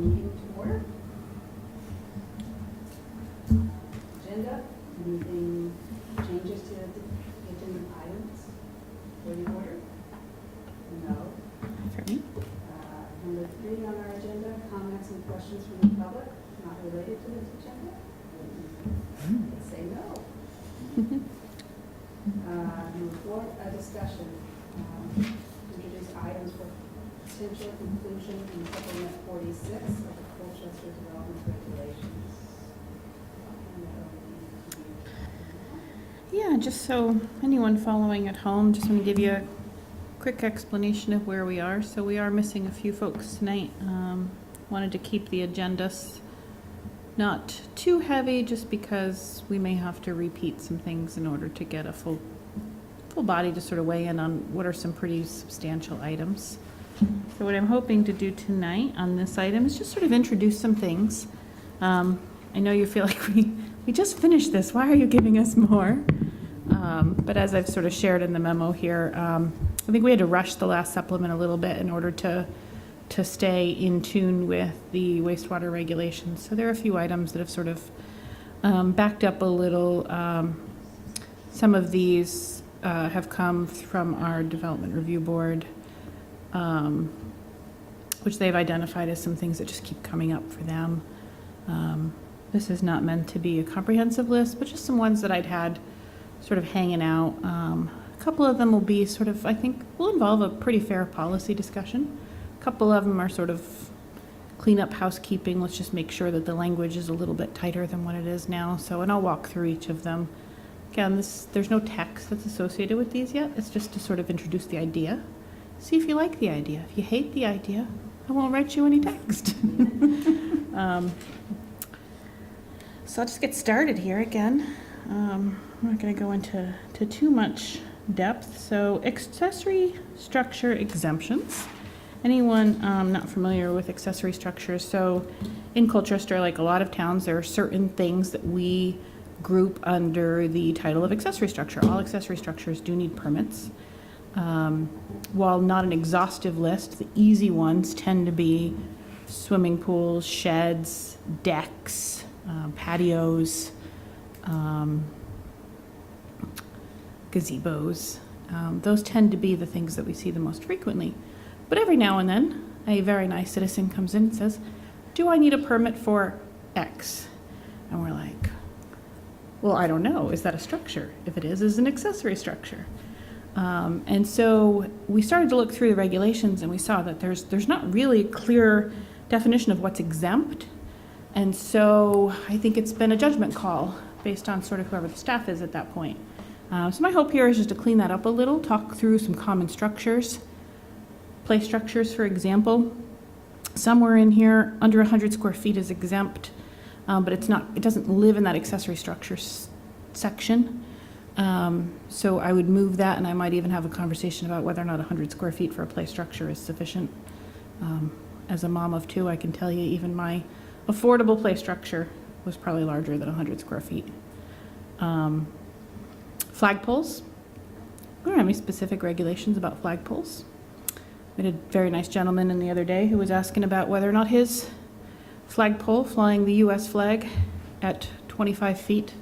meeting to order. Agenda, anything changes to the agenda items for the order? No. For me? Number 3 on our agenda, comments and questions from the public not related to this agenda? Let's say no. Number 4, a discussion. Introduce items for potential inclusion in supplement 46 of the Colchester Development Regulations. Yeah, just so anyone following at home, just want to give you a quick explanation of where we are. So we are missing a few folks tonight. Wanted to keep the agenda not too heavy, just because we may have to repeat some things in order to get a full body to sort of weigh in on what are some pretty substantial items. So what I'm hoping to do tonight on this item is just sort of introduce some things. I know you feel like we just finished this. Why are you giving us more? But as I've sort of shared in the memo here, I think we had to rush the last supplement a little bit in order to stay in tune with the wastewater regulations. So there are a few items that have sort of backed up a little. Some of these have come from our development review board, which they've identified as some things that just keep coming up for them. This is not meant to be a comprehensive list, but just some ones that I'd had sort of hanging out. A couple of them will be sort of, I think, will involve a pretty fair policy discussion. A couple of them are sort of clean up housekeeping. Let's just make sure that the language is a little bit tighter than what it is now. So, and I'll walk through each of them. Again, there's no text that's associated with these yet. It's just to sort of introduce the idea. See if you like the idea. If you hate the idea, I won't write you any text. So I'll just get started here again. I'm not going to go into too much depth. So accessory structure exemptions. Anyone not familiar with accessory structures? So in Colchester, like a lot of towns, there are certain things that we group under the title of accessory structure. All accessory structures do need permits. While not an exhaustive list, the easy ones tend to be swimming pools, sheds, decks, patios, gazebos. Those tend to be the things that we see the most frequently. But every now and then, a very nice citizen comes in and says, do I need a permit for X? And we're like, well, I don't know. Is that a structure? If it is, it's an accessory structure. And so we started to look through the regulations, and we saw that there's not really a clear definition of what's exempt. And so I think it's been a judgment call based on sort of whoever the staff is at that point. So my hope here is just to clean that up a little, talk through some common structures. Play structures, for example. Somewhere in here, under 100 square feet is exempt, but it doesn't live in that accessory structure section. So I would move that, and I might even have a conversation about whether or not 100 square feet for a play structure is sufficient. As a mom of 2, I can tell you even my affordable play structure was probably larger than 100 square feet. Flagpoles. We don't have any specific regulations about flagpoles. We had a very nice gentleman in the other day who was asking about whether or not his flagpole flying the U.S. flag at 25 feet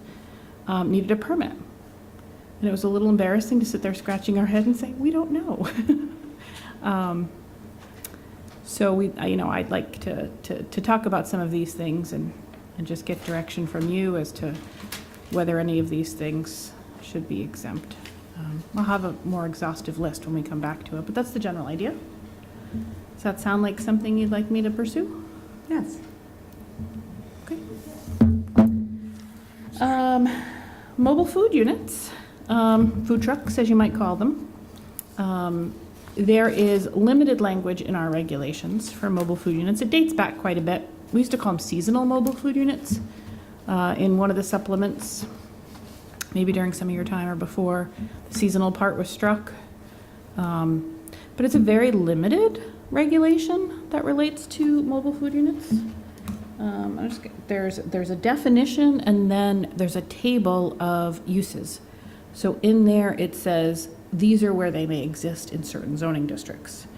needed a permit. And it was a little embarrassing to sit there scratching our head and say, we don't know. So I'd like to talk about some of these things and just get direction from you as to whether any of these things should be exempt. I'll have a more exhaustive list when we come back to it, but that's the general idea. Does that sound like something you'd like me to pursue? Yes. Okay. Mobile food units, food trucks, as you might call them. There is limited language in our regulations for mobile food units. It dates back quite a bit. We used to call them seasonal mobile food units. In one of the supplements, maybe during some of your time or before, the seasonal part was struck. But it's a very limited regulation that relates to mobile food units. There's a definition, and then there's a table of uses. So in there it says these are where they may exist in certain zoning districts.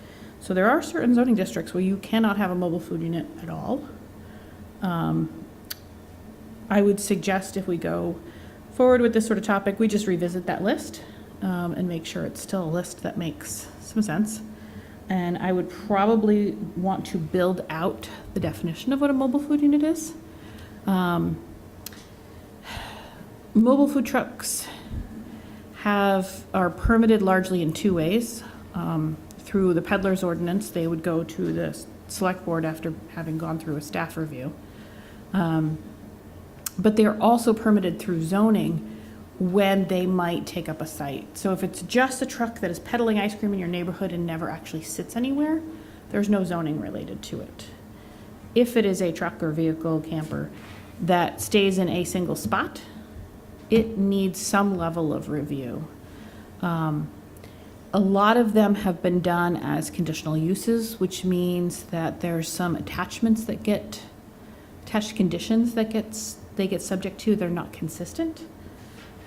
So there are certain zoning districts where you cannot have a mobile food unit at all. I would suggest if we go forward with this sort of topic, we just revisit that list and make sure it's still a list that makes some sense. And I would probably want to build out the definition of what a mobile food unit is. Mobile food trucks are permitted largely in two ways. Through the peddler's ordinance, they would go to the select board after having gone through a staff review. But they're also permitted through zoning when they might take up a site. So if it's just a truck that is peddling ice cream in your neighborhood and never actually sits anywhere, there's no zoning related to it. If it is a truck or vehicle, camper, that stays in a single spot, it needs some level of review. A lot of them have been done as conditional uses, which means that there's some attached conditions that they get subject to. They're not consistent.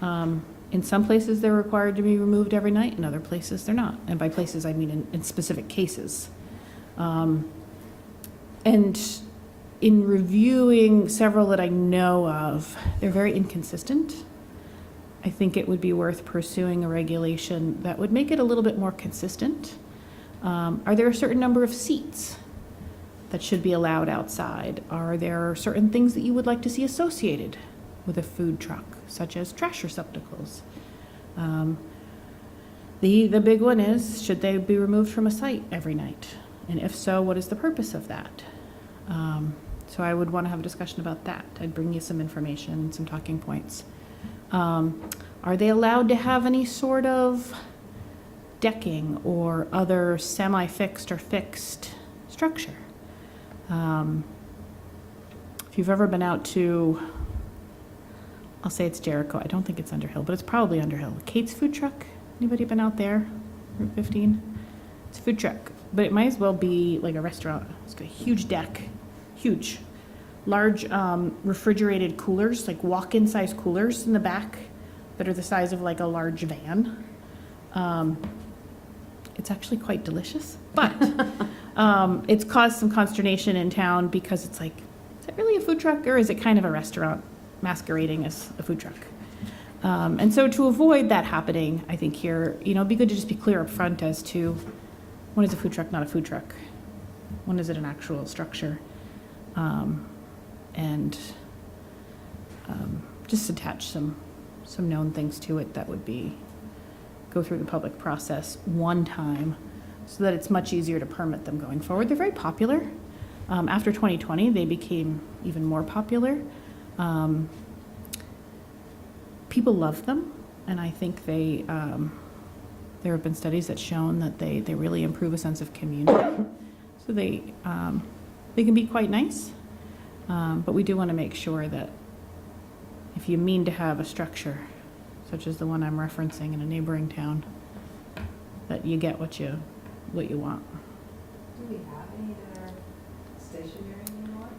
In some places, they're required to be removed every night. In other places, they're not. And by places, I mean in specific cases. And in reviewing several that I know of, they're very inconsistent. I think it would be worth pursuing a regulation that would make it a little bit more consistent. Are there a certain number of seats that should be allowed outside? Are there certain things that you would like to see associated with a food truck, such as trash receptacles? The big one is, should they be removed from a site every night? And if so, what is the purpose of that? So I would want to have a discussion about that. I'd bring you some information, some talking points. Are they allowed to have any sort of decking or other semi-fixed or fixed structure? If you've ever been out to, I'll say it's Jericho, I don't think it's Underhill, but it's probably Underhill. Kate's Food Truck, anybody been out there? Route 15? It's a food truck, but it might as well be like a restaurant. It's got a huge deck, huge. Large refrigerated coolers, like walk-in size coolers in the back that are the size of like a large van. It's actually quite delicious, but it's caused some consternation in town because it's like, is it really a food truck or is it kind of a restaurant masquerading as a food truck? And so to avoid that happening, I think here, it'd be good to just be clear up front as to when is a food truck not a food truck? When is it an actual structure? And just attach some known things to it that would go through the public process one time so that it's much easier to permit them going forward. They're very popular. After 2020, they became even more popular. People love them, and I think there have been studies that shown that they really improve a sense of community. So they can be quite nice. But we do want to make sure that if you mean to have a structure, such as the one I'm referencing in a neighboring town, that you get what you want. Do we have any that are stationary anymore?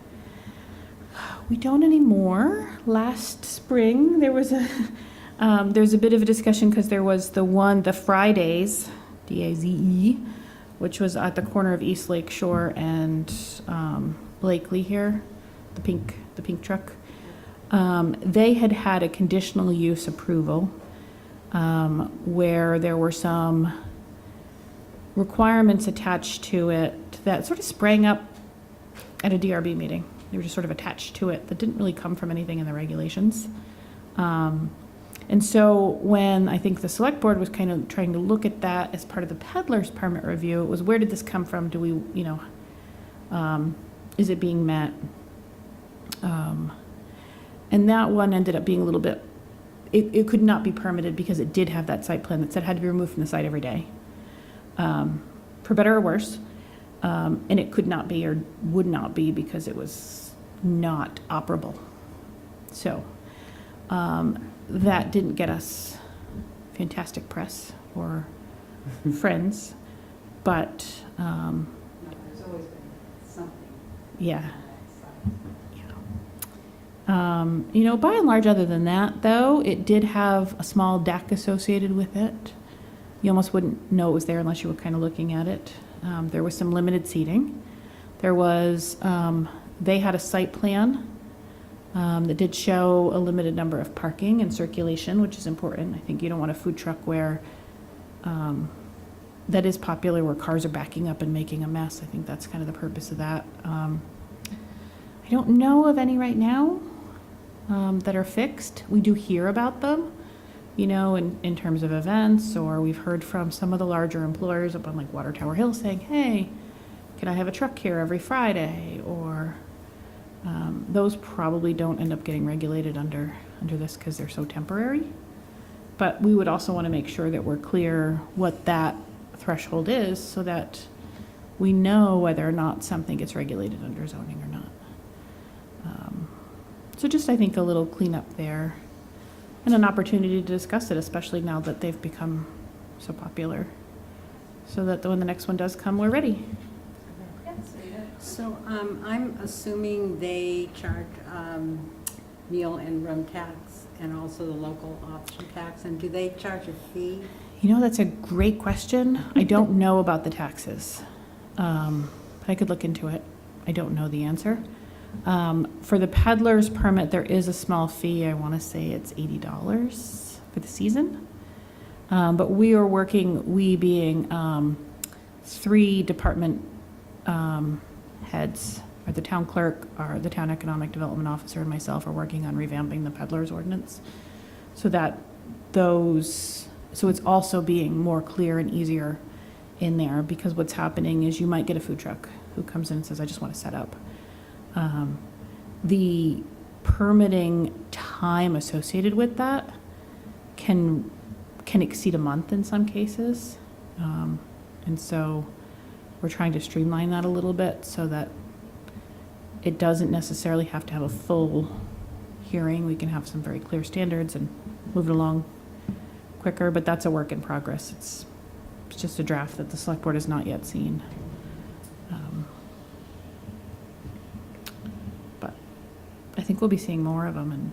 We don't anymore. Last spring, there was there's a bit of a discussion because there was the Fridays, DAZE, which was at the corner of East Lake Shore and Blakely here. The pink truck. They had a conditional use approval where there were some requirements attached to it that sort of sprang up at a DRB meeting. They were just sort of attached to it that didn't really come from anything in the regulations. And so when I think the select board was kind of trying to look at that as part of the peddler's permit review, it was, where did this come from? Do we, is it being met? And that one ended up being a little bit, it could not be permitted because it did have that site plan that said it had to be removed from the site every day, for better or worse. And it could not be or would not be because it was not operable. So that didn't get us fantastic press or friends, but No, there's always been something. yeah. By and large, other than that, though, it did have a small deck associated with it. You almost wouldn't know it was there unless you were kind of looking at it. There was some limited seating. There was, they had a site plan that did show a limited number of parking and circulation, which is important. I think you don't want a food truck where, that is popular, where cars are backing up and making a mess. I think that's kind of the purpose of that. I don't know of any right now that are fixed. We do hear about them, you know, in terms of events, or we've heard from some of the larger employers up on like Water Tower Hill saying, hey, can I have a truck here every Friday? Or those probably don't end up getting regulated under this because they're so temporary. But we would also want to make sure that we're clear what that threshold is so that we know whether or not something gets regulated under zoning or not. So just, I think, a little cleanup there and an opportunity to discuss it, especially now that they've become so popular, so that when the next one does come, we're ready. Yes, Rita? So I'm assuming they charge meal and room tax and also the local option tax, and do they charge a fee? You know, that's a great question. I don't know about the taxes, but I could look into it. I don't know the answer. For the peddler's permit, there is a small fee. I want to say it's $80 for the season. But we are working, we being 3 department heads, or the town clerk, or the town economic development officer, and myself are working on revamping the peddler's ordinance so that so it's also being more clear and easier in there, because what's happening is you might get a food truck who comes in and says, I just want to set up. The permitting time associated with that can exceed a month in some cases. And so we're trying to streamline that a little bit so that it doesn't necessarily have to have a full hearing. We can have some very clear standards and move it along quicker, but that's a work in progress. It's just a draft that the select board has not yet seen. But I think we'll be seeing more of them, and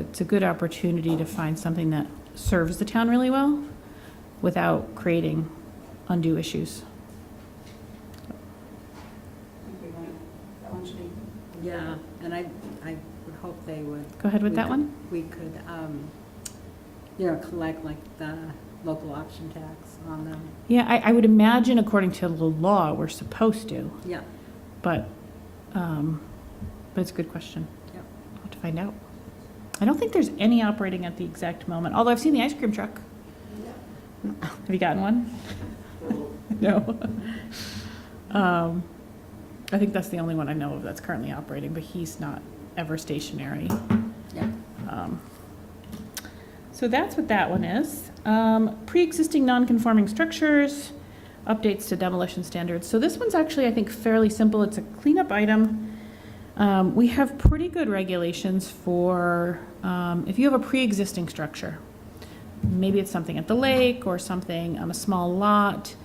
it's a good opportunity to find something that serves the town really well without creating undue issues. That one should be. Yeah, and I would hope they would. Go ahead with that one. We could, collect like the local option tax on them. Yeah, I would imagine according to the law, we're supposed to, Yeah, but it's a good question. yep. I'll have to find out. I don't think there's any operating at the exact moment, although I've seen the ice cream truck. Have you gotten one? No. I think that's the only one I know of that's currently operating, but he's not ever stationary. Yeah. So that's what that one is. Pre-existing non-conforming structures, updates to demolition standards. So this one's actually, I think, fairly simple. It's a cleanup item. We have pretty good regulations for if you have a pre-existing structure. Maybe it's something at the lake or something on a small lot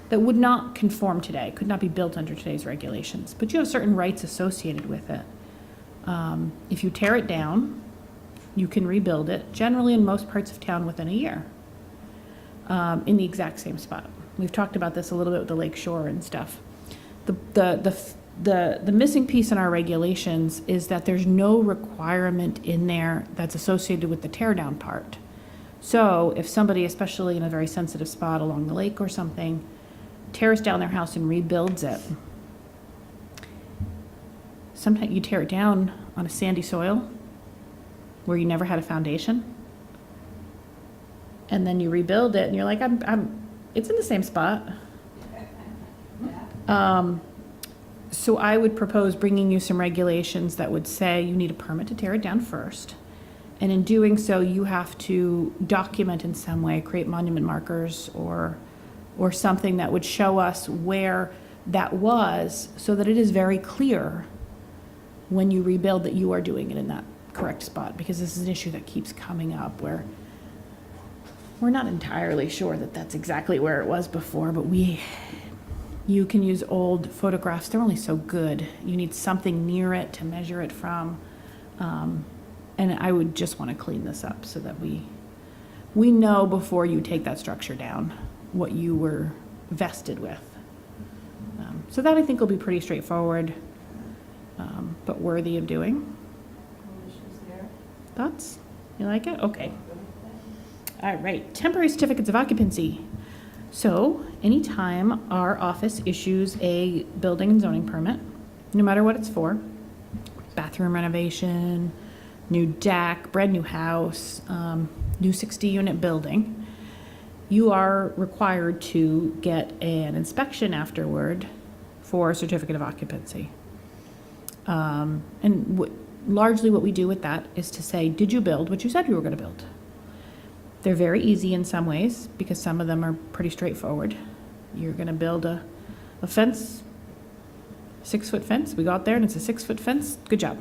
that would not conform today, could not be built under today's regulations, but you have certain rights associated with it. If you tear it down, you can rebuild it, generally in most parts of town within a year, in the exact same spot. We've talked about this a little bit with the lake shore and stuff. The missing piece in our regulations is that there's no requirement in there that's associated with the tear down part. So if somebody, especially in a very sensitive spot along the lake or something, tears down their house and rebuilds it, sometimes you tear it down on a sandy soil where you never had a foundation, and then you rebuild it and you're like, it's in the same spot. So I would propose bringing you some regulations that would say you need a permit to tear it down first. And in doing so, you have to document in some way, create monument markers or something that would show us where that was, so that it is very clear when you rebuild that you are doing it in that correct spot. Because this is an issue that keeps coming up where we're not entirely sure that that's exactly where it was before, but you can use old photographs. They're only so good. You need something near it to measure it from. And I would just want to clean this up so that we know before you take that structure down what you were vested with. So that I think will be pretty straightforward, but worthy of doing. No issues there. Thoughts? You like it? Okay. All right, temporary certificates of occupancy. So anytime our office issues a building and zoning permit, no matter what it's for, bathroom renovation, new deck, brand new house, new 60-unit building, you are required to get an inspection afterward for a certificate of occupancy. Largely what we do with that is to say, did you build what you said you were going to build? They're very easy in some ways because some of them are pretty straightforward. You're going to build a fence, 6-foot fence. We go out there and it's a 6-foot fence. Good job.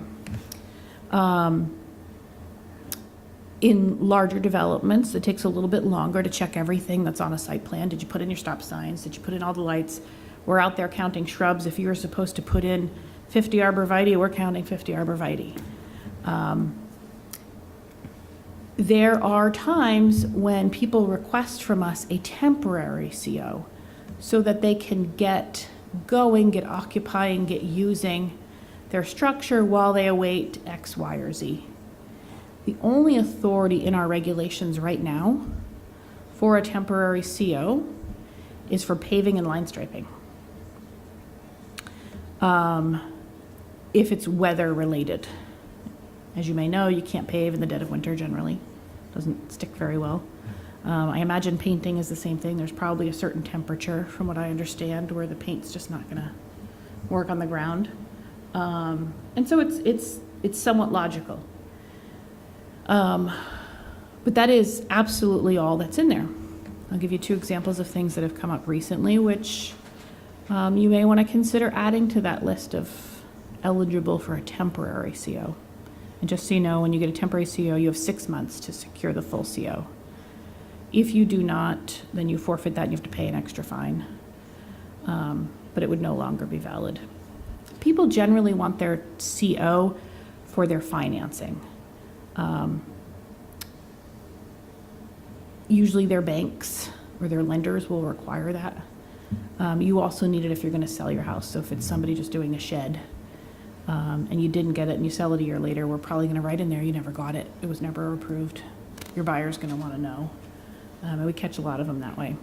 In larger developments, it takes a little bit longer to check everything that's on a site plan. Did you put in your stop signs? Did you put in all the lights? We're out there counting shrubs. If you were supposed to put in 50 arborvitae, we're counting 50 arborvitae. There are times when people request from us a temporary CO so that they can get going, get occupying, get using their structure while they await X, Y, or Z. The only authority in our regulations right now for a temporary CO is for paving and line striping. If it's weather related. As you may know, you can't pave in the dead of winter generally. Doesn't stick very well. I imagine painting is the same thing. There's probably a certain temperature, from what I understand, where the paint's just not gonna work on the ground. And so it's somewhat logical. But that is absolutely all that's in there. I'll give you 2 examples of things that have come up recently, which you may want to consider adding to that list of eligible for a temporary CO. And just so you know, when you get a temporary CO, you have 6 months to secure the full CO. If you do not, then you forfeit that and you have to pay an extra fine. But it would no longer be valid. People generally want their CO for their financing. Usually their banks or their lenders will require that. You also need it if you're going to sell your house. So if it's somebody just doing a shed and you didn't get it and you sell it a year later, we're probably going to write in there you never got it. It was never approved. Your buyer's going to want to know. And we catch a lot of them that way.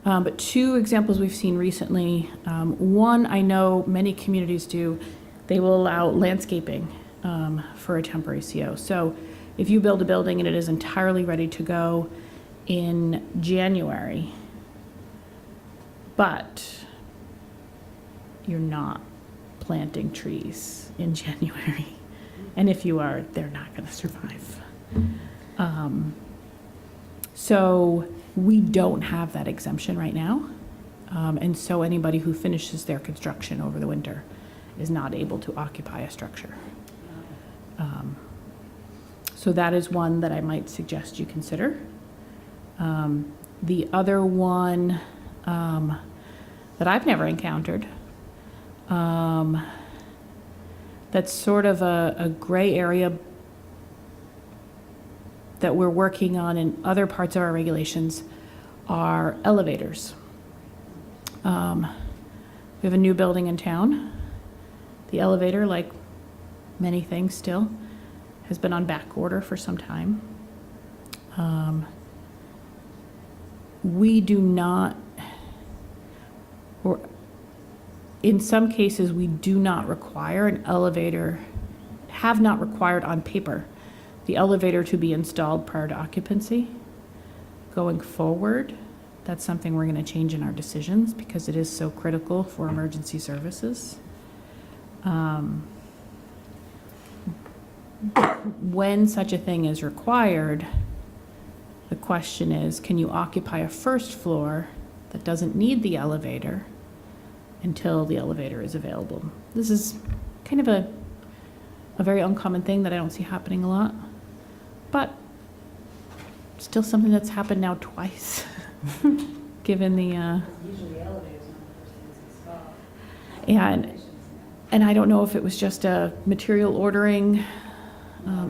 But 2 examples we've seen recently. One, I know many communities do. They will allow landscaping for a temporary CO. So if you build a building and it is entirely ready to go in January, but you're not planting trees in January, and if you are, they're not going to survive. So we don't have that exemption right now, and so anybody who finishes their construction over the winter is not able to occupy a structure. So that is one that I might suggest you consider. The other one that I've never encountered, that's sort of a gray area that we're working on in other parts of our regulations, are elevators. We have a new building in town. The elevator, like many things still, has been on back order for some time. We do not, or in some cases, we do not require an elevator, have not required on paper, the elevator to be installed prior to occupancy. Going forward, that's something we're going to change in our decisions because it is so critical for emergency services. When such a thing is required, the question is, can you occupy a first floor that doesn't need the elevator until the elevator is available? This is kind of a very uncommon thing that I don't see happening a lot, but still something that's happened now twice, given the... Usually elevators are the first things installed. And I don't know if it was just a material ordering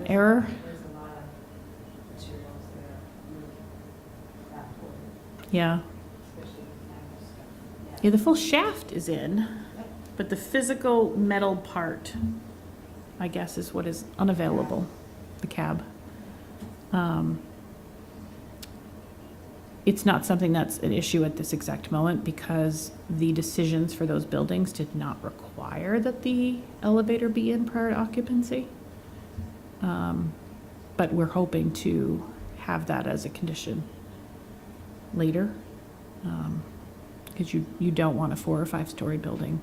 error. There's a lot of materials that are moved backward, Yeah. especially Yeah, the full shaft is in, but the physical metal part, I guess, is what is unavailable, the cab. It's not something that's an issue at this exact moment because the decisions for those buildings did not require that the elevator be in prior to occupancy. But we're hoping to have that as a condition later. Because you don't want a 4 or 5 story building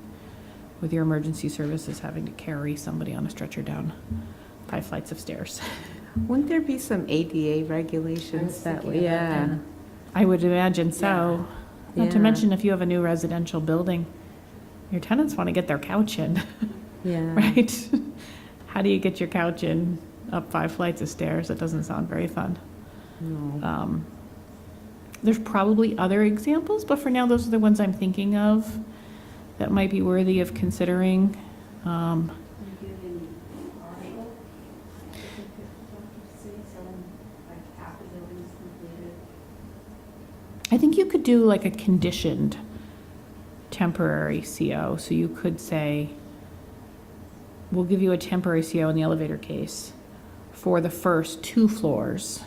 with your emergency services having to carry somebody on a stretcher down 5 flights of stairs. Wouldn't there be some ADA regulations that way? Yeah. I would imagine so. Not to Yeah. mention if you have a new residential building, your tenants want to get their couch in, Yeah. right? How do you get your couch in up 5 flights of stairs? It doesn't sound very fun. No. There's probably other examples, but for now, those are the ones I'm thinking of that might be worthy of considering. Can you give an article? If you could see, so when, like, half the building's completed. I think you could do like a conditioned temporary CO. So you could say, we'll give you a temporary CO in the elevator case for the first 2 floors,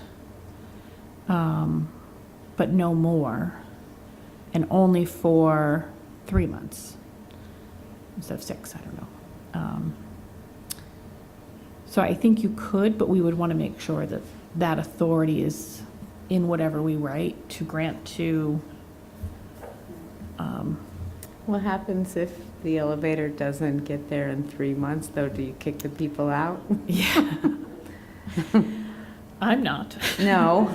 but no more, and only for 3 months instead of 6, I don't know. So I think you could, but we would want to make sure that that authority is in whatever we write to grant to, What happens if the elevator doesn't get there in 3 months, though? Do you kick the people out? yeah. I'm not. No.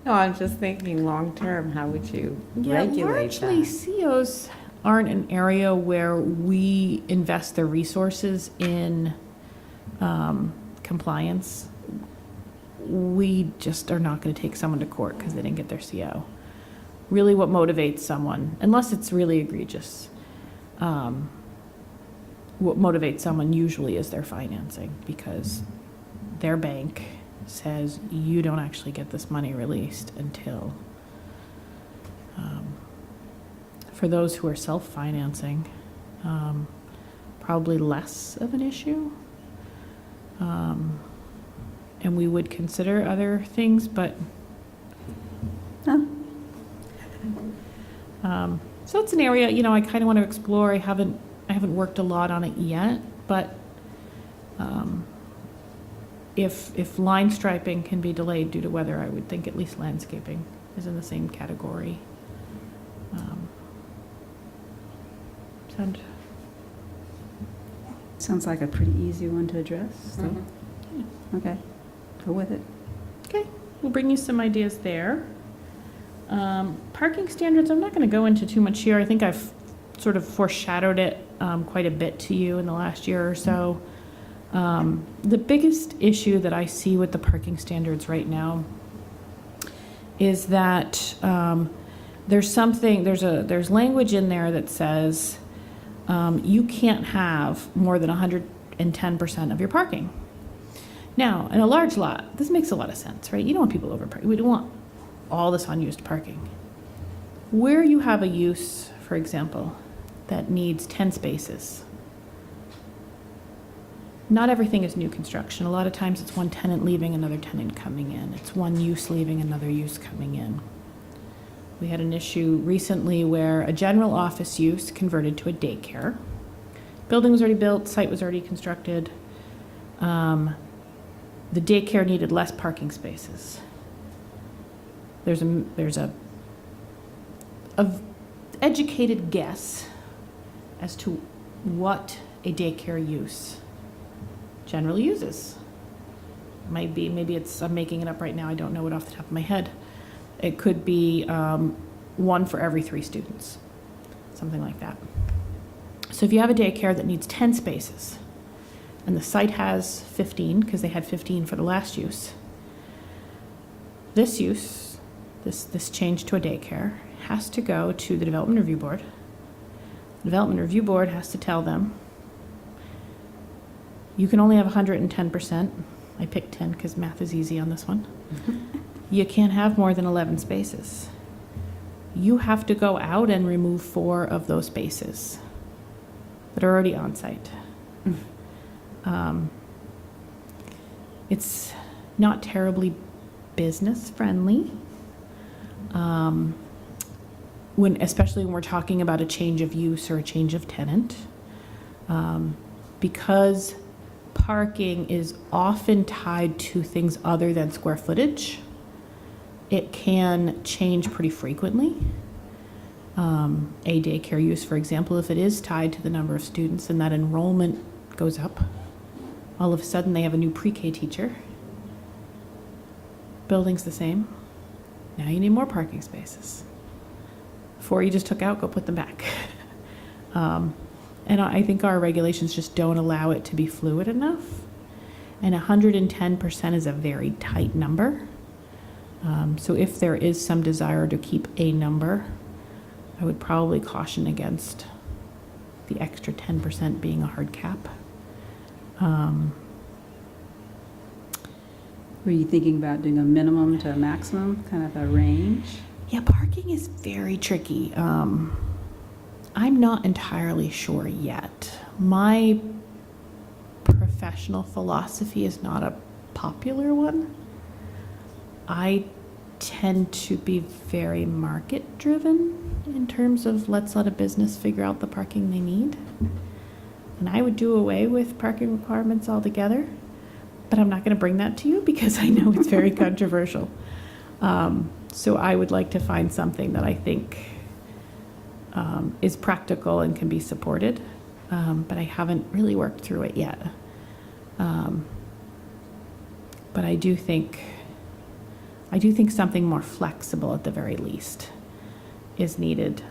No, I'm just thinking long-term, how would you regulate largely that? COs aren't an area where we invest the resources in compliance. We just are not going to take someone to court because they didn't get their CO. Really what motivates someone, unless it's really egregious, what motivates someone usually is their financing because their bank says you don't actually get this money released until, for those who are self-financing, probably less of an issue. And we would consider other things, but so it's an area, I kind of want to explore. I haven't worked a lot on it yet, but if line striping can be delayed due to weather, I would think at least landscaping is in the same category. Sounds like a pretty easy one to address, so, Mhm. okay, go with it. Okay, we'll bring you some ideas there. Parking standards, I'm not going to go into too much here. I think I've sort of foreshadowed it quite a bit to you in the last year or so. The biggest issue that I see with the parking standards right now is that there's language in there that says you can't have more than 110% of your parking. Now, in a large lot, this makes a lot of sense, right? You don't want people overparking. We don't want all this unused parking. Where you have a use, for example, that needs 10 spaces, not everything is new construction. A lot of times it's one tenant leaving, another tenant coming in. It's one use leaving, another use coming in. We had an issue recently where a general office use converted to a daycare. Building was already built, site was already constructed. The daycare needed less parking spaces. There's a educated guess as to what a daycare use generally uses. Maybe I'm making it up right now. I don't know it off the top of my head. It could be 1 for every 3 students, something like that. So if you have a daycare that needs 10 spaces and the site has 15 because they had 15 for the last use, this change to a daycare has to go to the Development Review Board. The Development Review Board has to tell them you can only have 110%. I picked 10 because math is easy on this one. You can't have more than 11 spaces. you have to go out and remove 4 of those spaces that are already on site. It's not terribly business friendly. Especially when we're talking about a change of use or a change of tenant. Because parking is often tied to things other than square footage, it can change pretty frequently. A daycare use, for example, if it is tied to the number of students and that enrollment goes up, all of a sudden they have a new pre-K teacher. Building's the same. Now you need more parking spaces. 4 you just took out, go put them back. And I think our regulations just don't allow it to be fluid enough. And 110% is a very tight number. So if there is some desire to keep a number, I would probably caution against the extra 10% being a hard cap. Were you thinking about doing a minimum to a maximum, kind of a range? Yeah, parking is very tricky. I'm not entirely sure yet. My professional philosophy is not a popular one. I tend to be very market driven in terms of let's let a business figure out the parking they need. And I would do away with parking requirements altogether, but I'm not going to bring that to you because I know it's very controversial. So I would like to find something that I think is practical and can be supported, but I haven't really worked through it yet. But I do think something more flexible at the very least is needed.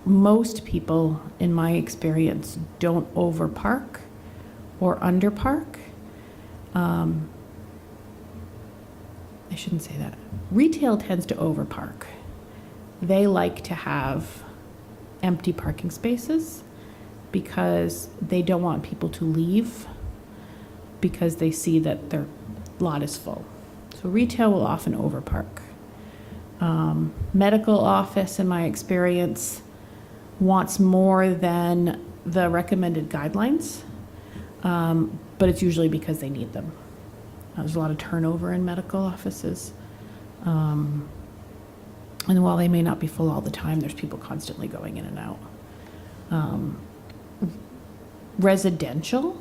Most people, in my experience, don't overpark or underpark. I shouldn't say that. Retail tends to overpark. They like to have empty parking spaces because they don't want people to leave because they see that their lot is full. So retail will often overpark. Medical office, in my experience, wants more than the recommended guidelines, but it's usually because they need them. There's a lot of turnover in medical offices. And while they may not be full all the time, there's people constantly going in and out. Residential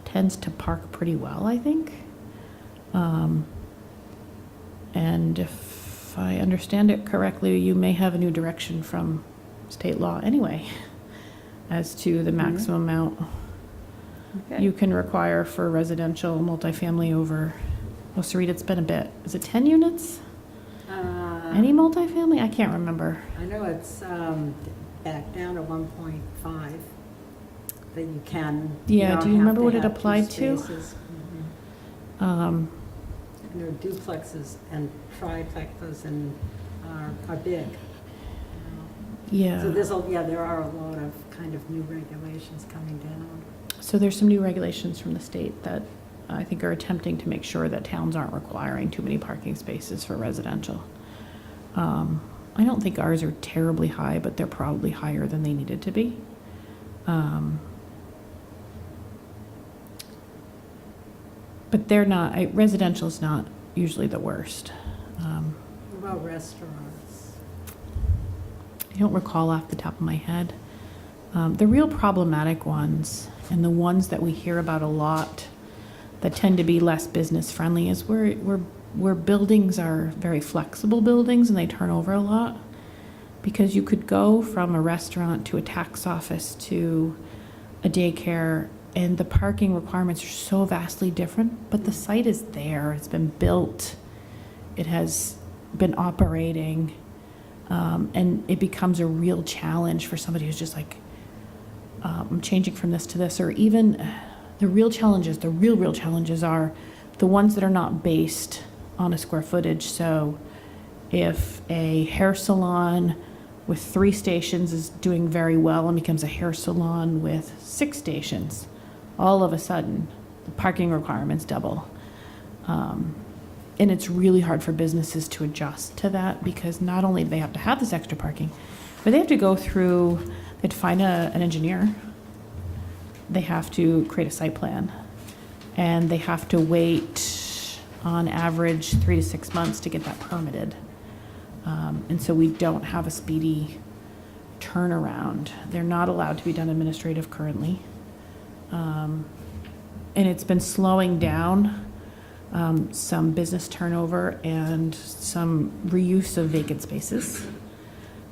tends to park pretty well, I think. And if I understand it correctly, you may have a new direction from state law anyway as to the maximum amount Okay. you can require for residential multifamily over, oh, Sarita, it's been a bit. Is it 10 units? Any multifamily? I can't remember. I know it's back down to 1.5 that you can. Yeah, don't do you have remember what it have two applied to? spaces. Mhm. Um, And there are duplexes and triplexes and are big. yeah. So there are a lot of kind of new regulations coming down. So there's some new regulations from the state that I think are attempting to make sure that towns aren't requiring too many parking spaces for residential. I don't think ours are terribly high, but they're probably higher than they needed to be. But they're not, residential's not usually the worst. What about restaurants? I don't recall off the top of my head. The real problematic ones, and the ones that we hear about a lot that tend to be less business friendly, is where buildings are very flexible buildings and they turn over a lot. Because you could go from a restaurant to a tax office to a daycare, and the parking requirements are so vastly different, but the site is there, it's been built, it has been operating, and it becomes a real challenge for somebody who's just like, I'm changing from this to this, or even the real challenges are the ones that are not based on a square footage. So if a hair salon with 3 stations is doing very well and becomes a hair salon with 6 stations, all of a sudden the parking requirements double. And it's really hard for businesses to adjust to that because not only do they have to have this extra parking, but they have to go through, they have to find an engineer. They have to create a site plan. And they have to wait on average 3 to 6 months to get that permitted. And so we don't have a speedy turnaround. They're not allowed to be done administrative currently. And it's been slowing down some business turnover and some reuse of vacant spaces.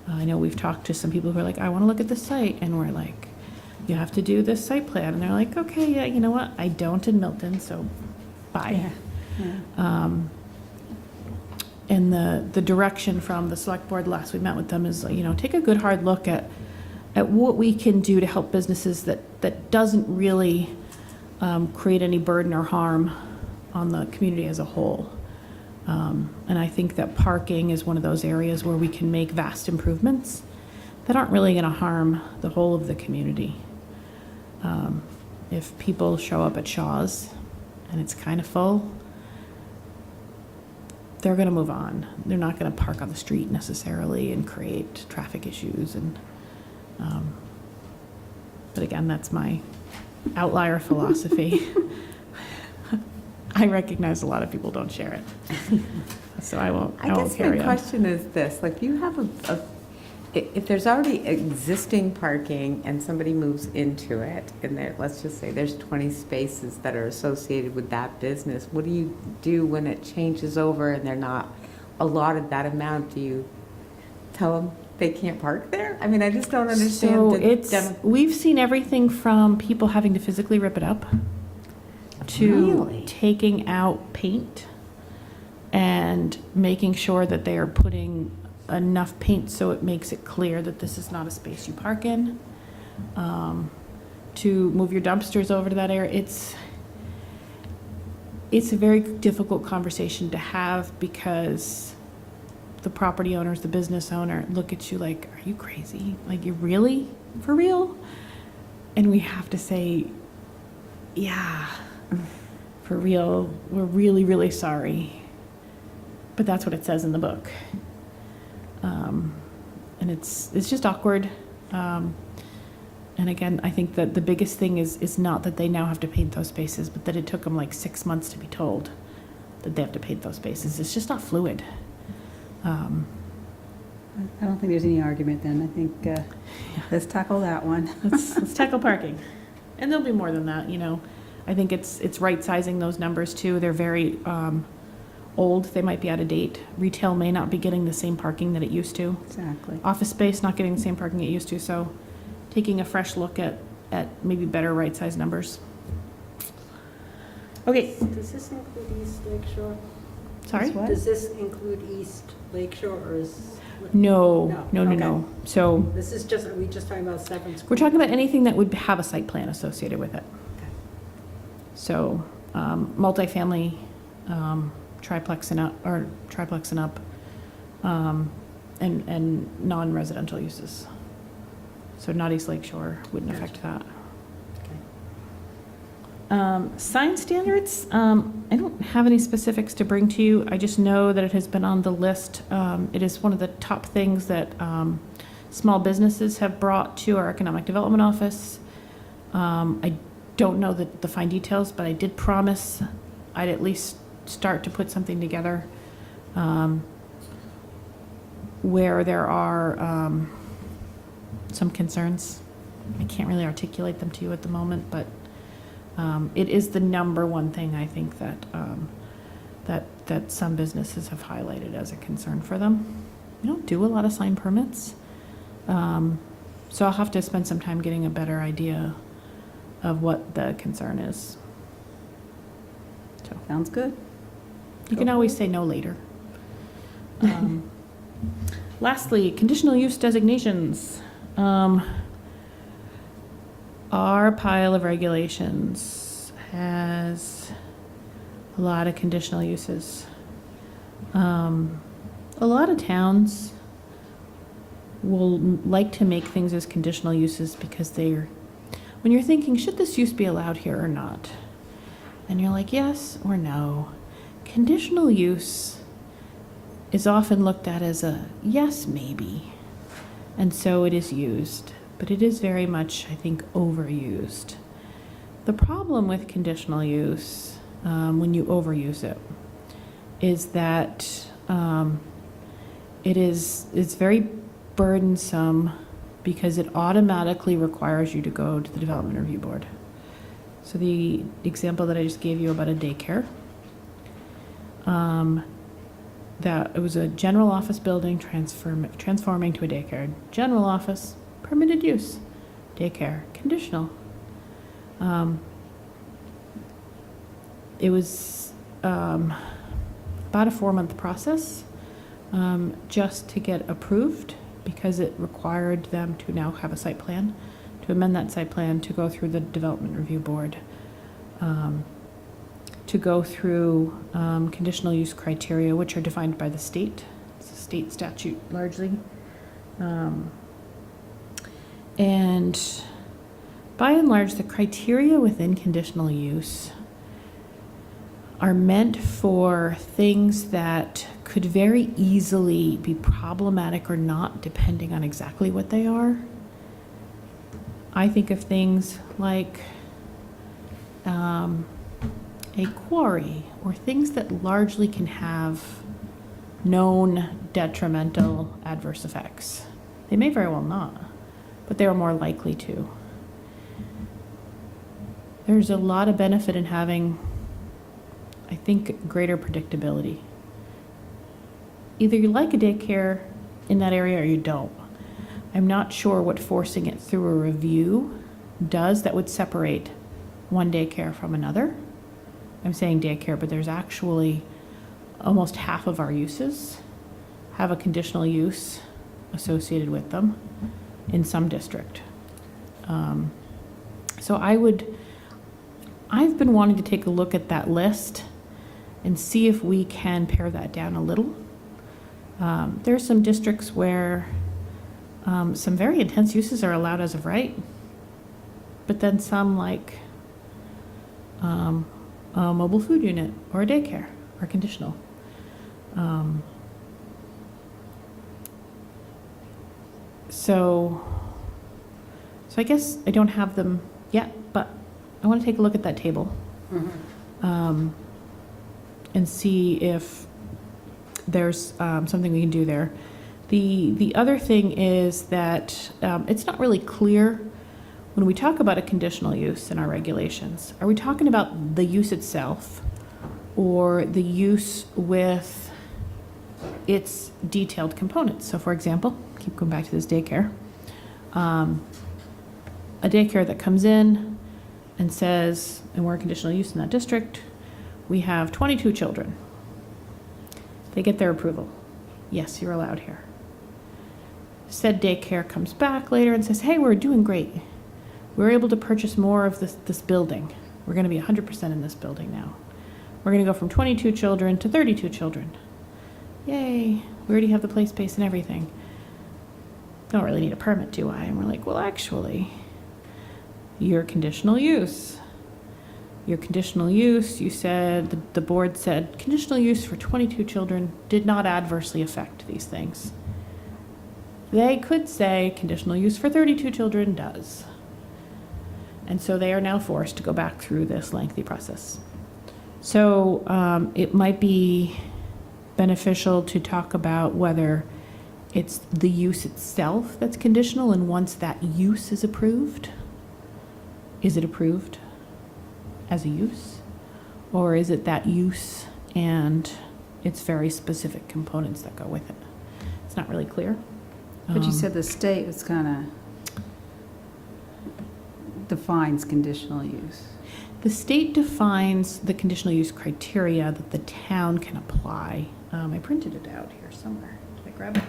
I know we've talked to some people who are like, I want to look at this site. And we're like, you have to do this site plan. And they're like, okay, yeah, you know what? I don't in Milton, so bye. Yeah. And the direction from the select board last we met with them is, take a good hard look at what we can do to help businesses that doesn't really create any burden or harm on the community as a whole. And I think that parking is one of those areas where we can make vast improvements that aren't really going to harm the whole of the community. If people show up at Shaw's and it's kind of full, they're going to move on. They're not going to park on the street necessarily and create traffic issues. And but again, that's my outlier philosophy. I recognize a lot of people don't share it, so I won't guess carry my on. question is this, like, you have if there's already existing parking and somebody moves into it, and there, let's just say there's 20 spaces that are associated with that business, what do you do when it changes over and they're not allotted that amount? Do you tell them they can't park there? I mean, I just don't understand. So we've seen everything from people having to physically rip it up to Really? taking out paint and making sure that they are putting enough paint so it makes it clear that this is not a space you park in, to move your dumpsters over to that area. It's a very difficult conversation to have because the property owners, the business owner, look at you like, are you crazy? Like, you really? For real? And we have to say, yeah, for real, we're really, really sorry. But that's what it says in the book. And it's just awkward. And again, I think that the biggest thing is not that they now have to paint those spaces, but that it took them like 6 months to be told that they have to paint those spaces. It's just not fluid. I don't think there's any argument then. I think let's tackle that one. Let's tackle parking. And there'll be more than that, I think it's right sizing those numbers too. They're very old. They might be out of date. Retail may not be getting the same parking that it used to. Exactly. Office space not getting the same parking it used to. So taking a fresh look at maybe better right size numbers. Okay. Does this include East Lakeshore? Sorry? What? Does this include East Lakeshore or is? No. Okay. So This is just, are we just talking about Seventh School? we're talking about anything that would have a site plan associated with it. So multifamily, triplex and up, and non-residential uses. So not East Lakeshore wouldn't affect that. Sign standards, I don't have any specifics to bring to you. I just know that it has been on the list. It is one of the top things that small businesses have brought to our economic development office. I don't know the fine details, but I did promise I'd at least start to put something together where there are some concerns. I can't really articulate them to you at the moment, but it is the number one thing I think that that some businesses have highlighted as a concern for them. We don't do a lot of sign permits, so I'll have to spend some time getting a better idea of what the concern is. So Sounds good. you can always say no later. Lastly, conditional use designations. Our pile of regulations has a lot of conditional uses. A lot of towns will like to make things as conditional uses because when you're thinking, should this use be allowed here or not? And you're like, yes or no. conditional use is often looked at as a yes, maybe, and so it is used, but it is very much, I think, overused. The problem with conditional use, when you overuse it, is that it's very burdensome because it automatically requires you to go to the Development Review Board. So the example that I just gave you about a daycare, that it was a general office building transforming to a daycare. General office, permitted use. Daycare, conditional. It was about a 4-month process just to get approved, because it required them to now have a site plan, to amend that site plan, to go through the Development Review Board, to go through conditional use criteria, which are defined by the state. It's a state statute largely. And by and large, the criteria within conditional use are meant for things that could very easily be problematic or not, depending on exactly what they are. I think of things like a quarry, or things that largely can have known detrimental adverse effects. They may very well not, but they are more likely to. There's a lot of benefit in having, I think, greater predictability. Either you like a daycare in that area or you don't. I'm not sure what forcing it through a review does that would separate one daycare from another. I'm saying daycare, but there's actually almost half of our uses have a conditional use associated with them in some district. So I've been wanting to take a look at that list and see if we can pare that down a little. There are some districts where some very intense uses are allowed as of right, but then some, like a mobile food unit or a daycare, are conditional. So I guess I don't have them yet, but I want to take a look at that table. And see if there's something we can do there. The other thing is that it's not really clear when we talk about a conditional use in our regulations. Are we talking about the use itself, or the use with its detailed components? So for example, keep going back to this daycare. A daycare that comes in and says, and we're a conditional use in that district, we have 22 children. They get their approval. Yes, you're allowed here. Said daycare comes back later and says, hey, we're doing great. We're able to purchase more of this building. We're going to be 100% in this building now. We're going to go from 22 children to 32 children. Yay, we already have the play space and everything. Don't really need a permit, do I? And we're like, well, actually, your conditional use. Your conditional use, you said, the board said, conditional use for 22 children did not adversely affect these things. They could say conditional use for 32 children does. And so they are now forced to go back through this lengthy process. So it might be beneficial to talk about whether it's the use itself that's conditional, and once that use is approved, is it approved as a use? Or is it that use and its very specific components that go with it? It's not really clear. But you said the state was kind of defines conditional use. The state defines the conditional use criteria that the town can apply. I printed it out here somewhere. Did I grab it?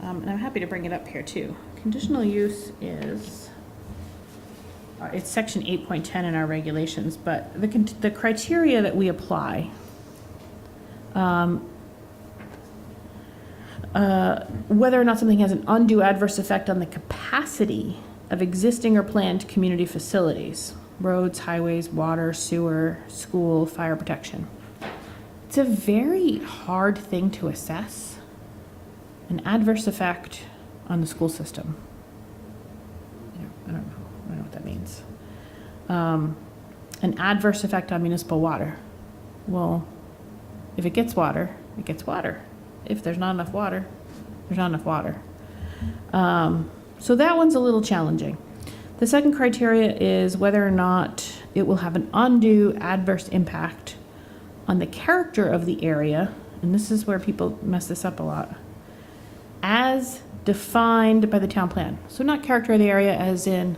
And I'm happy to bring it up here too. Conditional use is, it's section 8.10 in our regulations, but the criteria that we apply whether or not something has an undue adverse effect on the capacity of existing or planned community facilities, roads, highways, water, sewer, school, fire protection. It's a very hard thing to assess, an adverse effect on the school system. I don't know what that means. An adverse effect on municipal water. Well, if it gets water, it gets water. If there's not enough water, there's not enough water. So that one's a little challenging. The second criteria is whether or not it will have an undue adverse impact on the character of the area, and this is where people mess this up a lot, as defined by the town plan. So not character of the area as in,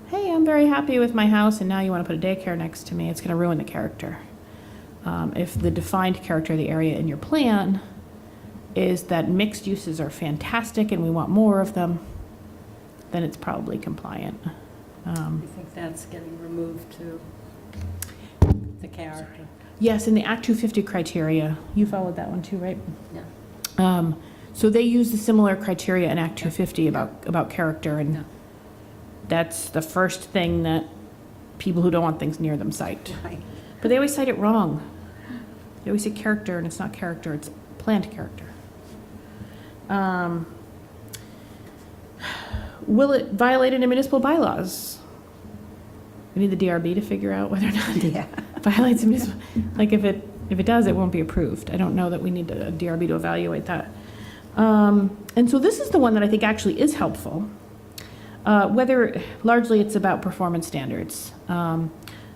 hey, I'm very happy with my house and now you want to put a daycare next to me, it's going to ruin the character. If the defined character of the area in your plan is that mixed uses are fantastic and we want more of them, then it's probably compliant. I think that's getting removed to the character. Yes, in the Act 250 criteria, you followed that one too, right? Yeah. So they use the similar criteria in Act 250 about character, and Yeah. that's the first thing that people who don't want things near them cite. Right. But they always cite it wrong. They always say character, and it's not character, it's planned character. Will it violate any municipal bylaws? We need the DRB to figure out whether or not Yeah. it violates a municipal, like if it does, it won't be approved. I don't know that we need a DRB to evaluate that. And so this is the one that I think actually is helpful. Whether, largely it's about performance standards.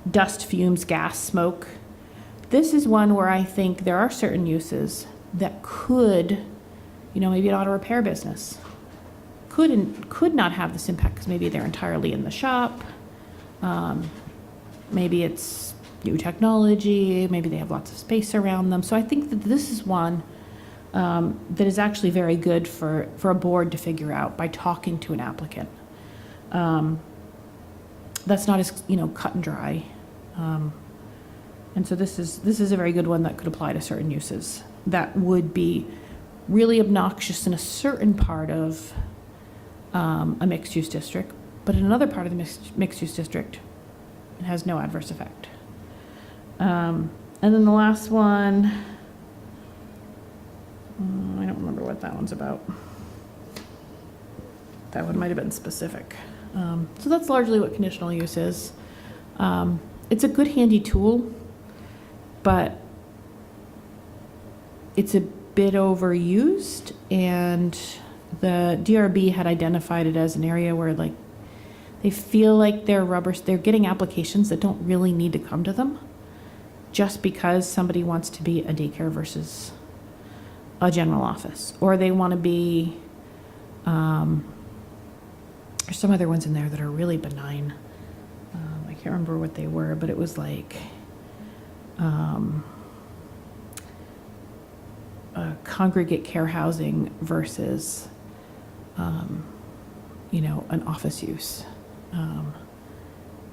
Dust, fumes, gas, smoke. This is one where I think there are certain uses that could, maybe an auto repair business could not have this impact because maybe they're entirely in the shop. Maybe it's new technology, maybe they have lots of space around them. So I think that this is one that is actually very good for a board to figure out by talking to an applicant. That's not as cut and dry, and so this is a very good one that could apply to certain uses that would be really obnoxious in a certain part of a mixed-use district, but in another part of the mixed-use district, it has no adverse effect. And then the last one, I don't remember what that one's about. That one might have been specific. So that's largely what conditional use is. It's a good handy tool, but it's a bit overused, and the DRB had identified it as an area where they feel like they're getting applications that don't really need to come to them just because somebody wants to be a daycare versus a general office, or they want to be there's some other ones in there that are really benign. I can't remember what they were, but it was like congregate care housing versus, an office use.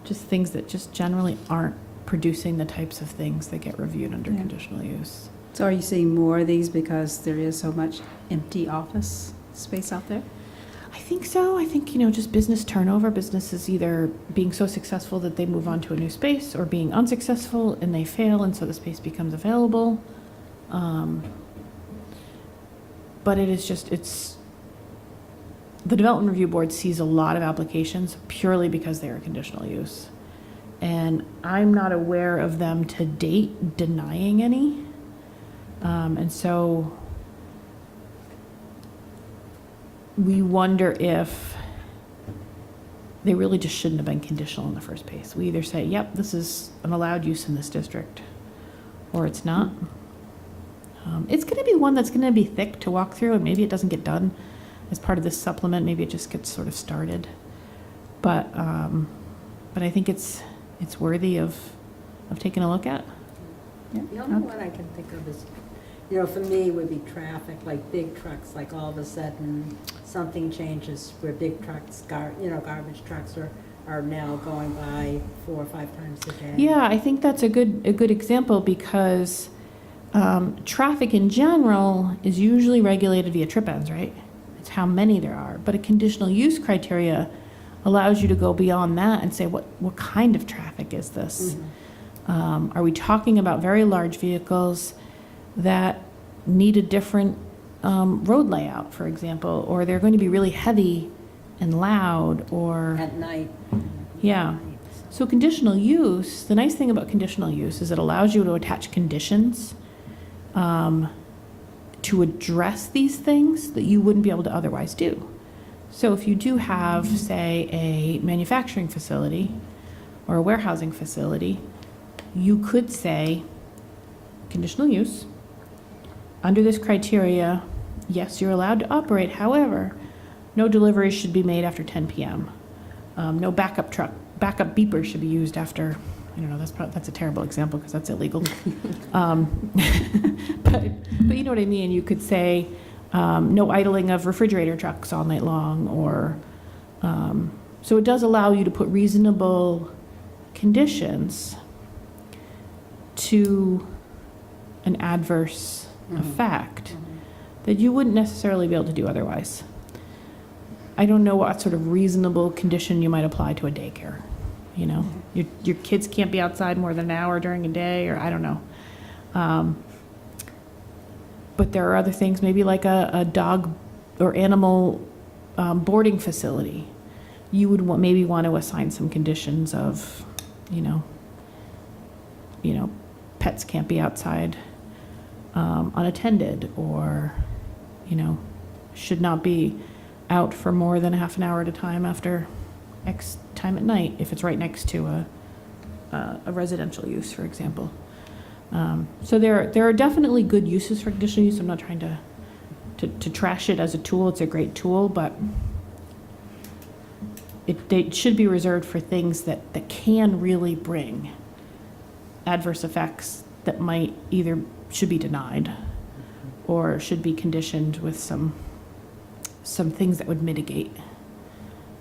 Just things that just generally aren't producing the types of things that get reviewed under Yeah. conditional use. So are you seeing more of these because there is so much empty office space out there? I think so. I think, just business turnover, businesses either being so successful that they move on to a new space or being unsuccessful and they fail and so the space becomes available. But the Development Review Board sees a lot of applications purely because they are conditional use. And I'm not aware of them to date denying any. And so we wonder if they really just shouldn't have been conditional in the first place. We either say, yep, this is an allowed use in this district, or it's not. It's going to be one that's going to be thick to walk through, and maybe it doesn't get done as part of this supplement. Maybe it just gets sort of started. But I think it's worthy of taking a look at. Yeah. The only one I can think of is, for me would be traffic, like big trucks, like all of a sudden something changes where big trucks, garbage trucks are now going by 4 or 5 times a day. Yeah, I think that's a good example because Traffic in general is usually regulated via trip ends, right? It's how many there are. But a conditional use criteria allows you to go beyond that and say, what kind of traffic is this? Are we talking about very large vehicles that need a different road layout, for example, or they're going to be really heavy and loud, or At night. yeah. So conditional use, the nice thing about conditional use is it allows you to attach conditions to address these things that you wouldn't be able to otherwise do. So if you do have, say, a manufacturing facility or a warehousing facility, you could say, conditional use, under this criteria, yes, you're allowed to operate, however, no deliveries should be made after 10 p.m. No backup beepers should be used after, I don't know, that's a terrible example because that's illegal. But you know what I mean. You could say no idling of refrigerator trucks all night long, or so it does allow you to put reasonable conditions to an adverse effect that you wouldn't necessarily be able to do otherwise. I don't know what sort of reasonable condition you might apply to a daycare. You know, your kids can't be outside more than an hour during a day, or I don't know. But there are other things, maybe like a dog or animal boarding facility. You would maybe want to assign some conditions of, you know, pets can't be outside unattended, or, you know, should not be out for more than a half an hour at a time after X time at night if it's right next to a residential use, for example. So there are definitely good uses for conditional use. I'm not trying to trash it as a tool. It's a great tool, but it should be reserved for things that can really bring adverse effects that might either should be denied or should be conditioned with some things that would mitigate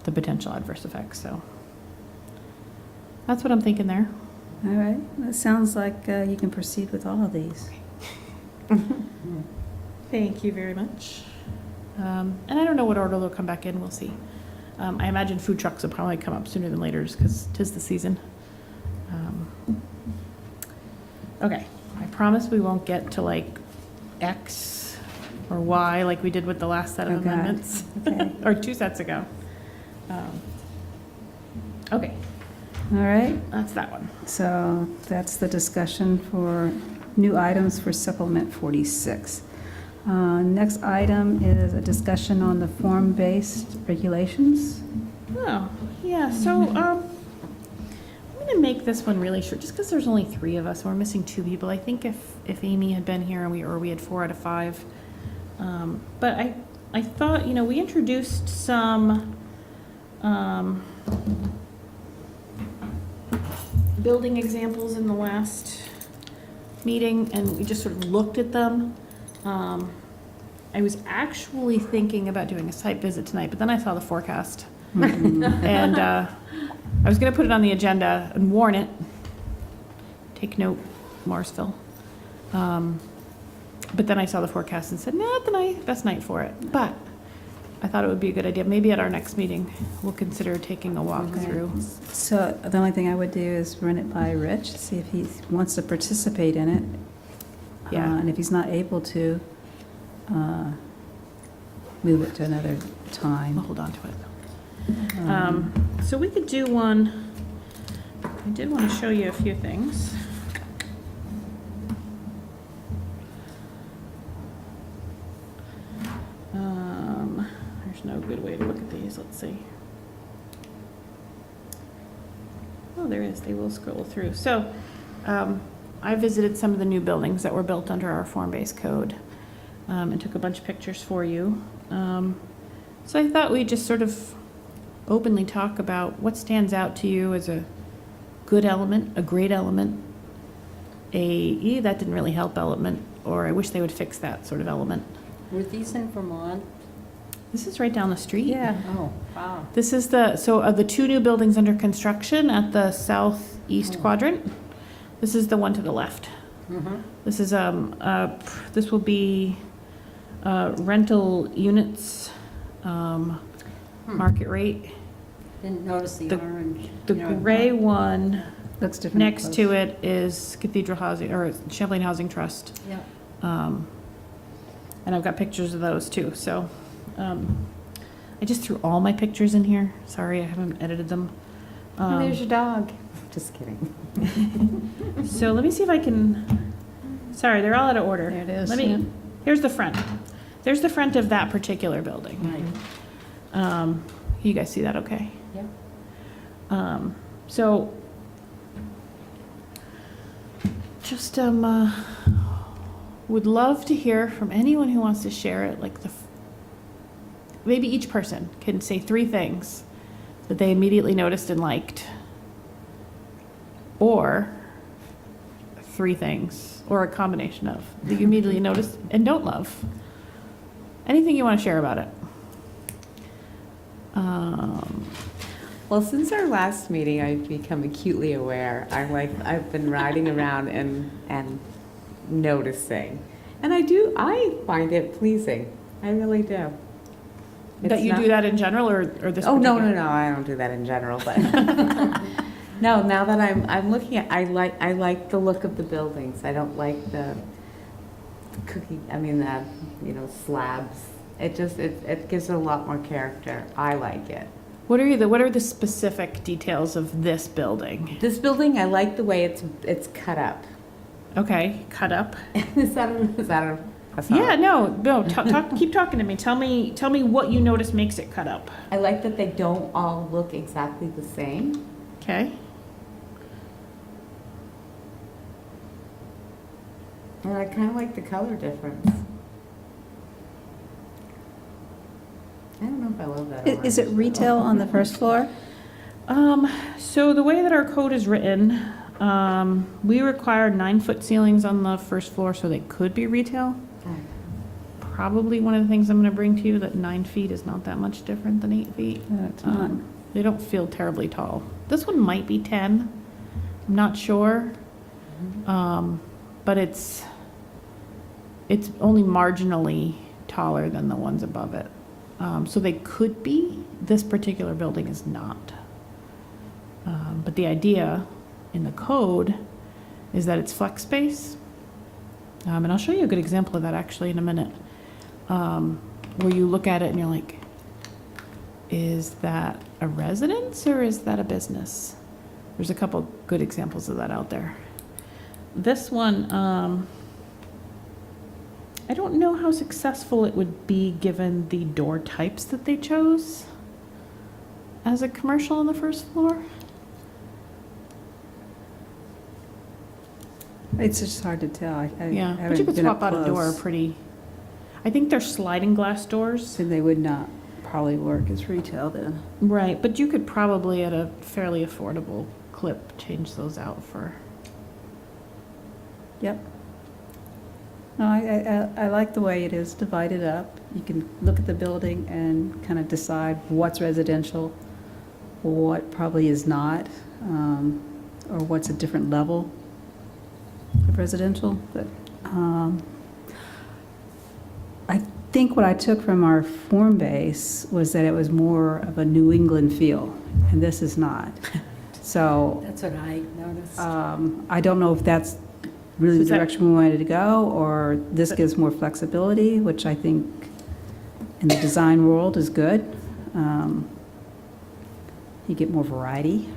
the potential adverse effects. So that's what I'm thinking there. All right, it sounds like you can proceed with all of these. Thank you very much. And I don't know what order they'll come back in. We'll see. I imagine food trucks will probably come up sooner than later just because 'tis the season. Okay, I promise we won't get to like X or Y like we did with the last set of Oh, God. amendments. Okay. Or 2 sets ago. Okay, All right, that's that one. so that's the discussion for new items for supplement 46. Next item is a discussion on the form-based regulations. Oh, yeah, so, I'm gonna make this one really short, just because there's only 3 of us, and we're missing 2 people. I think if Amy had been here and we had 4 out of 5. But I thought, you know, we introduced some, building examples in the last meeting, and we just sort of looked at them. I was actually thinking about doing a site visit tonight, but then I saw the forecast. And I was going to put it on the agenda and warn it. Take note, Morrisville. But then I saw the forecast and said, not the best night for it. But I thought it would be a good idea. Maybe at our next meeting, we'll consider taking a walk Okay. through. So the only thing I would do is run it by Rich, see if he wants to participate in it. Yeah. And if he's not able to, move it to another We'll time. hold on to it. So we could do one. I did want to show you a few things. There's no good way to look at these. Let's see. Oh, there is. They will scroll through. So I visited some of the new buildings that were built under our form-based code and took a bunch of pictures for you. So I thought we'd just sort of openly talk about what stands out to you as a good element, a great element, that didn't really help element, or I wish they would fix that sort of element. Were these in Vermont? This is right down the street. Oh, wow. This is of the 2 new buildings under construction at the southeast quadrant, this is the one to the left. Mhm. This is, this will be rental units, market rate. Didn't notice the The- orange. The you know, gray one Looks different. next to it is Cathedral Housing, or Champlain Housing Trust. Yeah. And I've got pictures of those too, so, I just threw all my pictures in here. Sorry, I haven't edited them. Oh, there's your dog. Just kidding. So let me see if I can, sorry, they're all out of order. There it is, Let yeah. me, here's the front. There's the front of that particular building. Right. You guys see that okay? Yeah. So, just, would love to hear from anyone who wants to share it, like maybe each person can say 3 things that they immediately noticed and liked. Or 3 things, or a combination of, that you immediately noticed and don't love. Anything you want to share about it. Well, since our last meeting, I've become acutely aware. I've been riding around and noticing. And I find it pleasing. I really do. That It's you not- do that in general, or this? Oh, no, particular- I don't do that in general, but. No, now that I'm looking at, I like the look of the buildings. I don't like the slabs. It gives it a lot more character. I like it. What are the specific details of this building? This building, I like the way it's cut up. Okay, cut up. Is that a Yeah, no. Keep talking to me. Tell me what you notice makes it cut up. I like that they don't all look exactly the same. Okay. And I kind of like the color difference. I don't know if I love that. Is it orange. retail on the first floor? So the way that our code is written, we require 9-foot ceilings on the first floor, so they could be retail. Okay. Probably one of the things I'm going to bring to you, that 9 feet is not that much different than 8 feet. It's not. They don't feel terribly tall. This one might be 10. I'm not sure. But it's only marginally taller than the ones above it. So they could be. This particular building is not. But the idea in the code is that it's flex space. And I'll show you a good example of that actually in a minute. Where you look at it and you're like, is that a residence or is that a business? There's a couple good examples of that out there. This one, I don't know how successful it would be given the door types that they chose as a commercial on the first floor. It's just hard to tell. I Yeah, but haven't you could been up swap out a door close. pretty, I think they're sliding glass doors. So they would not probably work as retail then. Right, but you could probably at a fairly affordable clip change those out for. Yep. No, I like the way it is divided up. You can look at the building and kind of decide what's residential, what probably is not, or what's a different level of residential. But I think what I took from our form base was that it was more of a New England feel, and this is not. So That's what I noticed. I don't know if that's really So the is that- direction we wanted to go, or this gives more flexibility, which I think in the design world is good. You get more variety.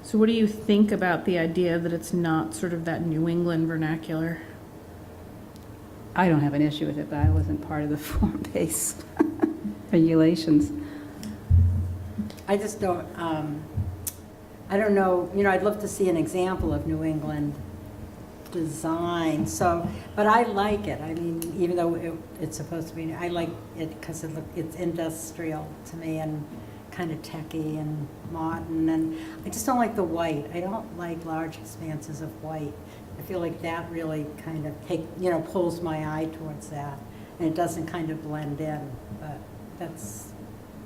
So what do you think about the idea that it's not sort of that New England vernacular? I don't have an issue with it, but I wasn't part of the form base regulations. I just don't, I don't know, I'd love to see an example of New England design, so, but I like it. I mean, even though it's supposed to be, I like it because it's industrial to me and kind of techy and modern, and I just don't like the white. I don't like large expanses of white. I feel like that really kind of pulls my eye towards that, and it doesn't kind of blend in, but that's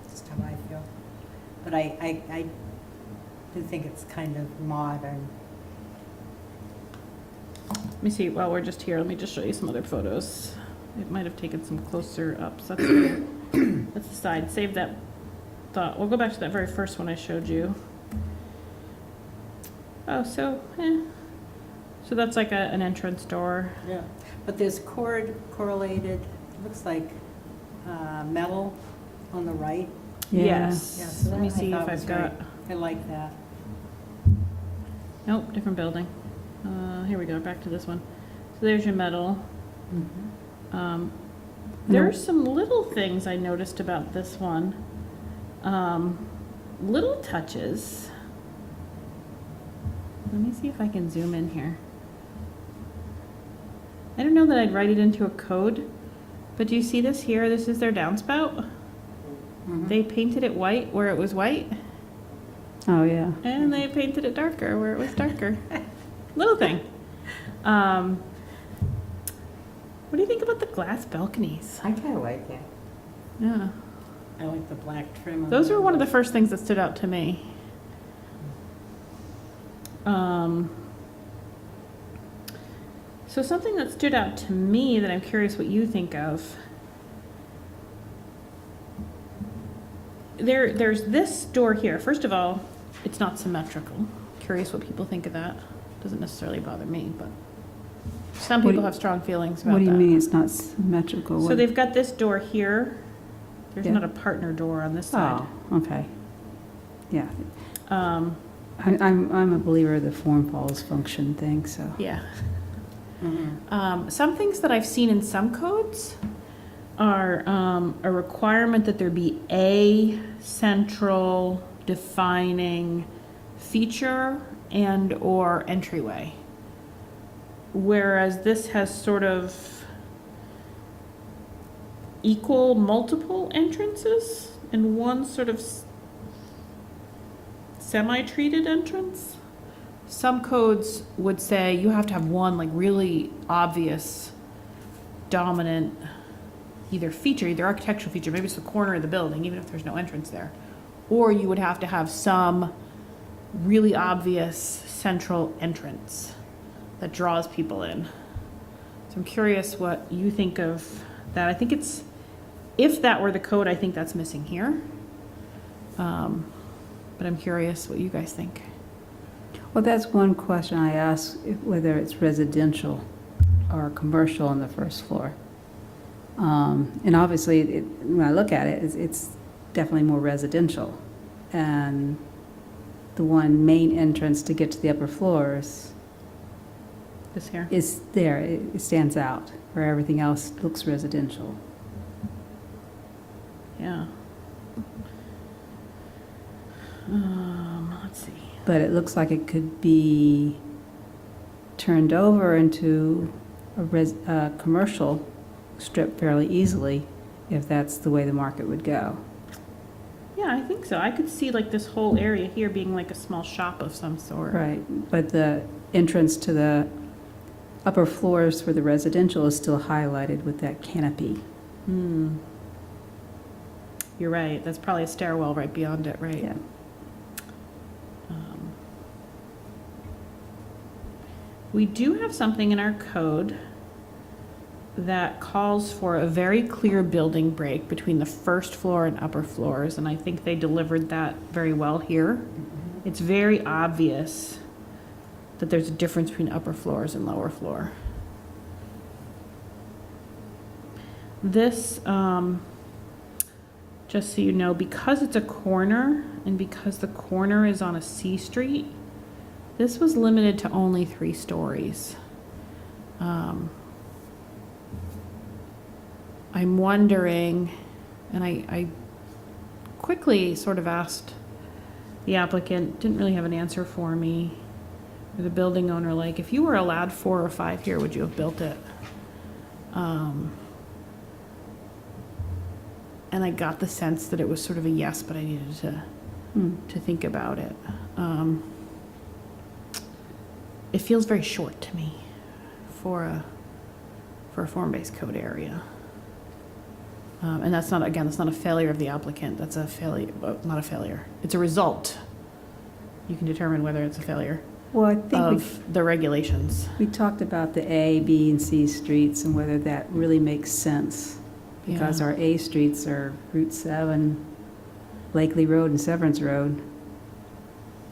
just how I feel. But I do think it's kind of modern. Let me see, while we're just here, let me just show you some other photos. It might have taken some closer ups. That's that's the side. Save that thought. We'll go back to that very first one I showed you. Oh, so, So that's like an entrance door. Yeah, but there's correlated, looks like metal on the right. Yeah. Yes. Yeah, so Let me that I see if thought I've was got, I like that. nope, different building. Here we go, back to this one. So there's your metal. There's some little things I noticed about this one. Little touches. Let me see if I can zoom in here. I don't know that I'd write it into a code, but do you see this here? This is their downspout. Mhm. They painted it white where it was white, Oh, yeah. and they painted it darker where it was darker. Little thing. What do you think about the glass balconies? I kind of like it. Yeah. I like the black trim. on Those the were one of the first things that stood out to me. So something that stood out to me that I'm curious what you think of. There's this door here. First of all, it's not symmetrical. Curious what people think of that. Doesn't necessarily bother me, but some What do people you- have strong feelings about What do you that. mean it's not symmetrical? So What- they've got this door here. There's Yeah. not a partner door on this side. Oh, okay. Yeah. Um, I'm a believer of the form follows function thing, so. yeah. Mhm. Some things that I've seen in some codes are a requirement that there be a central defining feature and or entryway. Whereas this has sort of equal multiple entrances and one sort of semi-treated entrance. Some codes would say you have to have one like really obvious dominant either feature, either architectural feature, maybe it's the corner of the building, even if there's no entrance there. Or you would have to have some really obvious central entrance that draws people in. So I'm curious what you think of that. I think it's, if that were the code, I think that's missing here. But I'm curious what you guys think. Well, that's one question I ask, whether it's residential or commercial on the first floor. And obviously, when I look at it, it's definitely more residential. And the one main entrance to get to the upper floors This here. is there, it stands out, where everything else looks residential. Yeah. Let's see. But it looks like it could be turned over into a commercial strip fairly easily if that's the way the market would go. Yeah, I think so. I could see like this whole area here being like a small shop of some sort. Right, but the entrance to the upper floors for the residential is still highlighted with that canopy. Hmm. You're right. That's probably a stairwell right beyond it, right? Yeah. We do have something in our code that calls for a very clear building break between the first floor and upper floors, and I think they delivered that very well here. It's very obvious that there's a difference between upper floors and lower floor. This, just so you know, because it's a corner and because the corner is on a C street, this was limited to only 3 stories. I'm wondering, and I quickly sort of asked the applicant, didn't really have an answer for me, or the building owner, like, if you were allowed 4 or 5 here, would you have built it? And I got the sense that it was sort of a yes, but I needed to think about it. It feels very short to me for a form-based code area. And that's not, again, that's not a failure of the applicant. That's a failure, not a failure. It's a result. You can determine whether it's a failure. Well, I think of the regulations. we talked about the A, B, and C streets and whether that really makes sense. Because Yeah. our A streets are Route 7, Lakely Road, and Severance Road.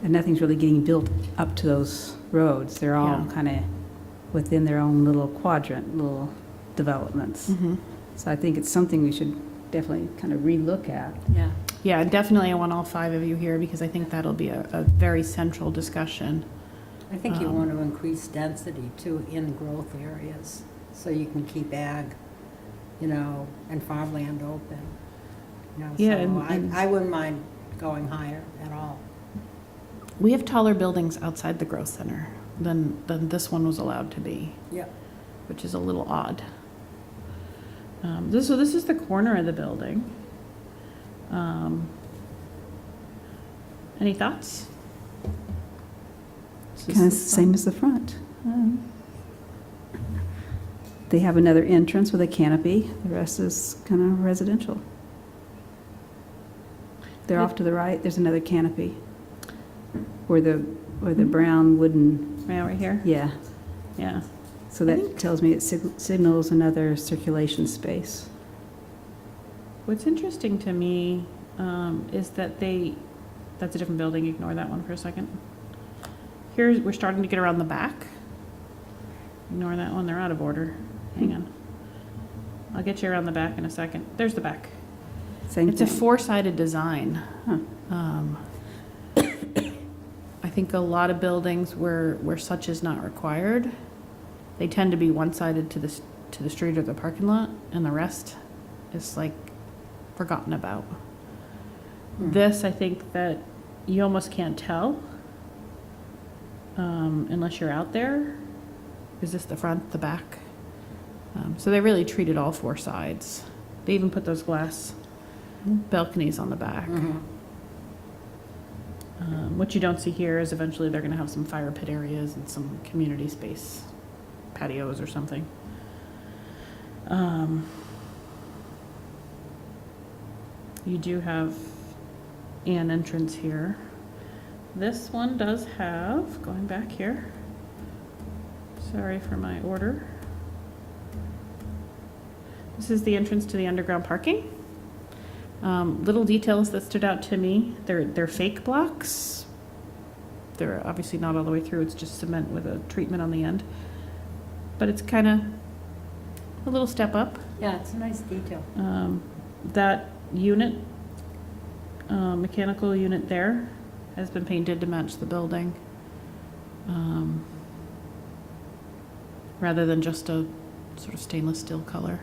And nothing's really getting built up to those roads. They're all Yeah. kind of within their own little quadrant, little developments. Mhm. So I think it's something we should definitely kind of relook at. Yeah. Yeah, definitely I want all 5 of you here because I think that'll be a very central discussion. I think you want to increase density too in growth areas, so you can keep ag, and farmland open. Yeah, So and- I wouldn't mind going higher at all. We have taller buildings outside the growth center than this one was allowed to be, Yeah. which is a little odd. So this is the corner of the building. Any thoughts? This is Kind of the same as the front. They have another entrance with a canopy. The rest is kind of residential. They're off to the right, there's another canopy. Where the brown wooden, Yeah, right here? yeah. Yeah. So I that think- tells me it signals another circulation space. What's interesting to me is that that's a different building, ignore that one for a second. We're starting to get around the back. Ignore that one, they're out of order. Hang on. I'll get you around the back in a second. There's the back. Same It's a thing. 4-sided design. Huh. I think a lot of buildings where such is not required, they tend to be one-sided to the street or the parking lot, and the rest is like forgotten about. This, I think that you almost can't tell unless you're out there. Is this the front, the back? So they really treated all 4 sides. They even put those glass balconies on the back. What you don't see here is eventually they're going to have some fire pit areas and some community space patios or something. You do have an entrance here. This one does have, going back here, sorry for my order. This is the entrance to the underground parking. Little details that stood out to me, they're fake blocks. They're obviously not all the way through, it's just cement with a treatment on the end. But it's kind of a little step up. Yeah, it's a nice detail. That unit, mechanical unit there, has been painted to match the building. Rather than just a sort of stainless steel color.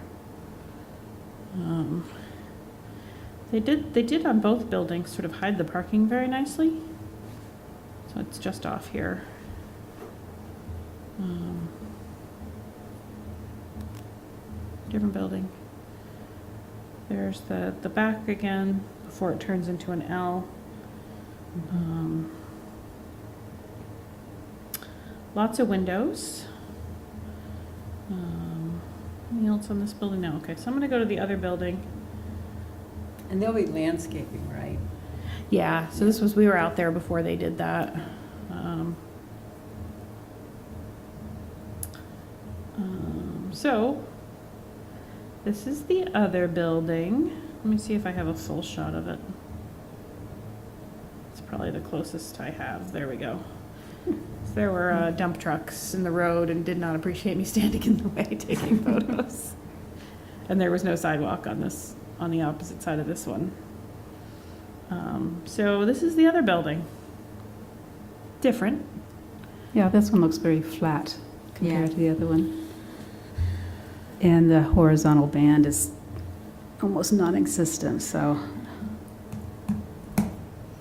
They did on both buildings sort of hide the parking very nicely. So it's just off here. Different building. There's the back again before it turns into an L. Lots of windows. Anything else on this building? No. Okay, so I'm gonna go to the other building. And there'll be landscaping, right? Yeah, so we were out there before they did that. So, this is the other building. Let me see if I have a full shot of it. It's probably the closest I have. There we go. So there were dump trucks in the road and did not appreciate me standing in the way taking photos. And there was no sidewalk on the opposite side of this one. So this is the other building. Different. Yeah, this one looks very flat compared Yeah. to the other one. And the horizontal band is almost non-existent, so,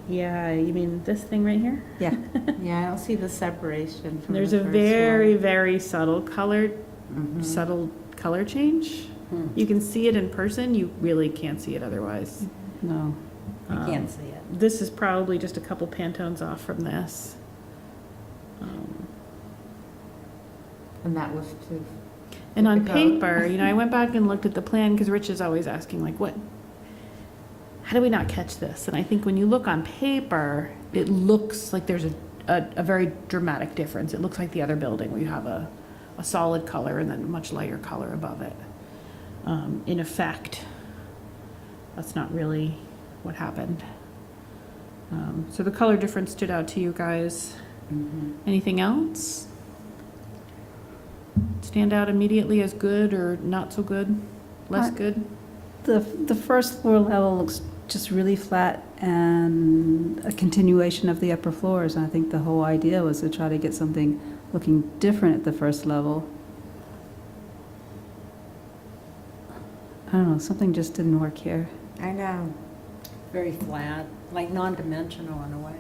Yeah, you mean this thing right here? yeah. Yeah, I don't see the separation from There's the a first very, one. very subtle Mhm. color change. You can see it in person, you really can't see it otherwise. No. I can't see it. This is probably just a couple Pantones off from this. And that was to. And on Pick out. paper, I went back and looked at the plan because Rich is always asking, like, how do we not catch this? And I think when you look on paper, it looks like there's a very dramatic difference. It looks like the other building where you have a solid color and then a much lighter color above it. In effect, that's not really what happened. So the color difference stood out to you guys. Anything else stand out immediately as good or not so good, less good? The first floor level looks just really flat and a continuation of the upper floors. And I think the whole idea was to try to get something looking different at the first level. I don't know, something just didn't work here. I know. Very flat, like non-dimensional in a way.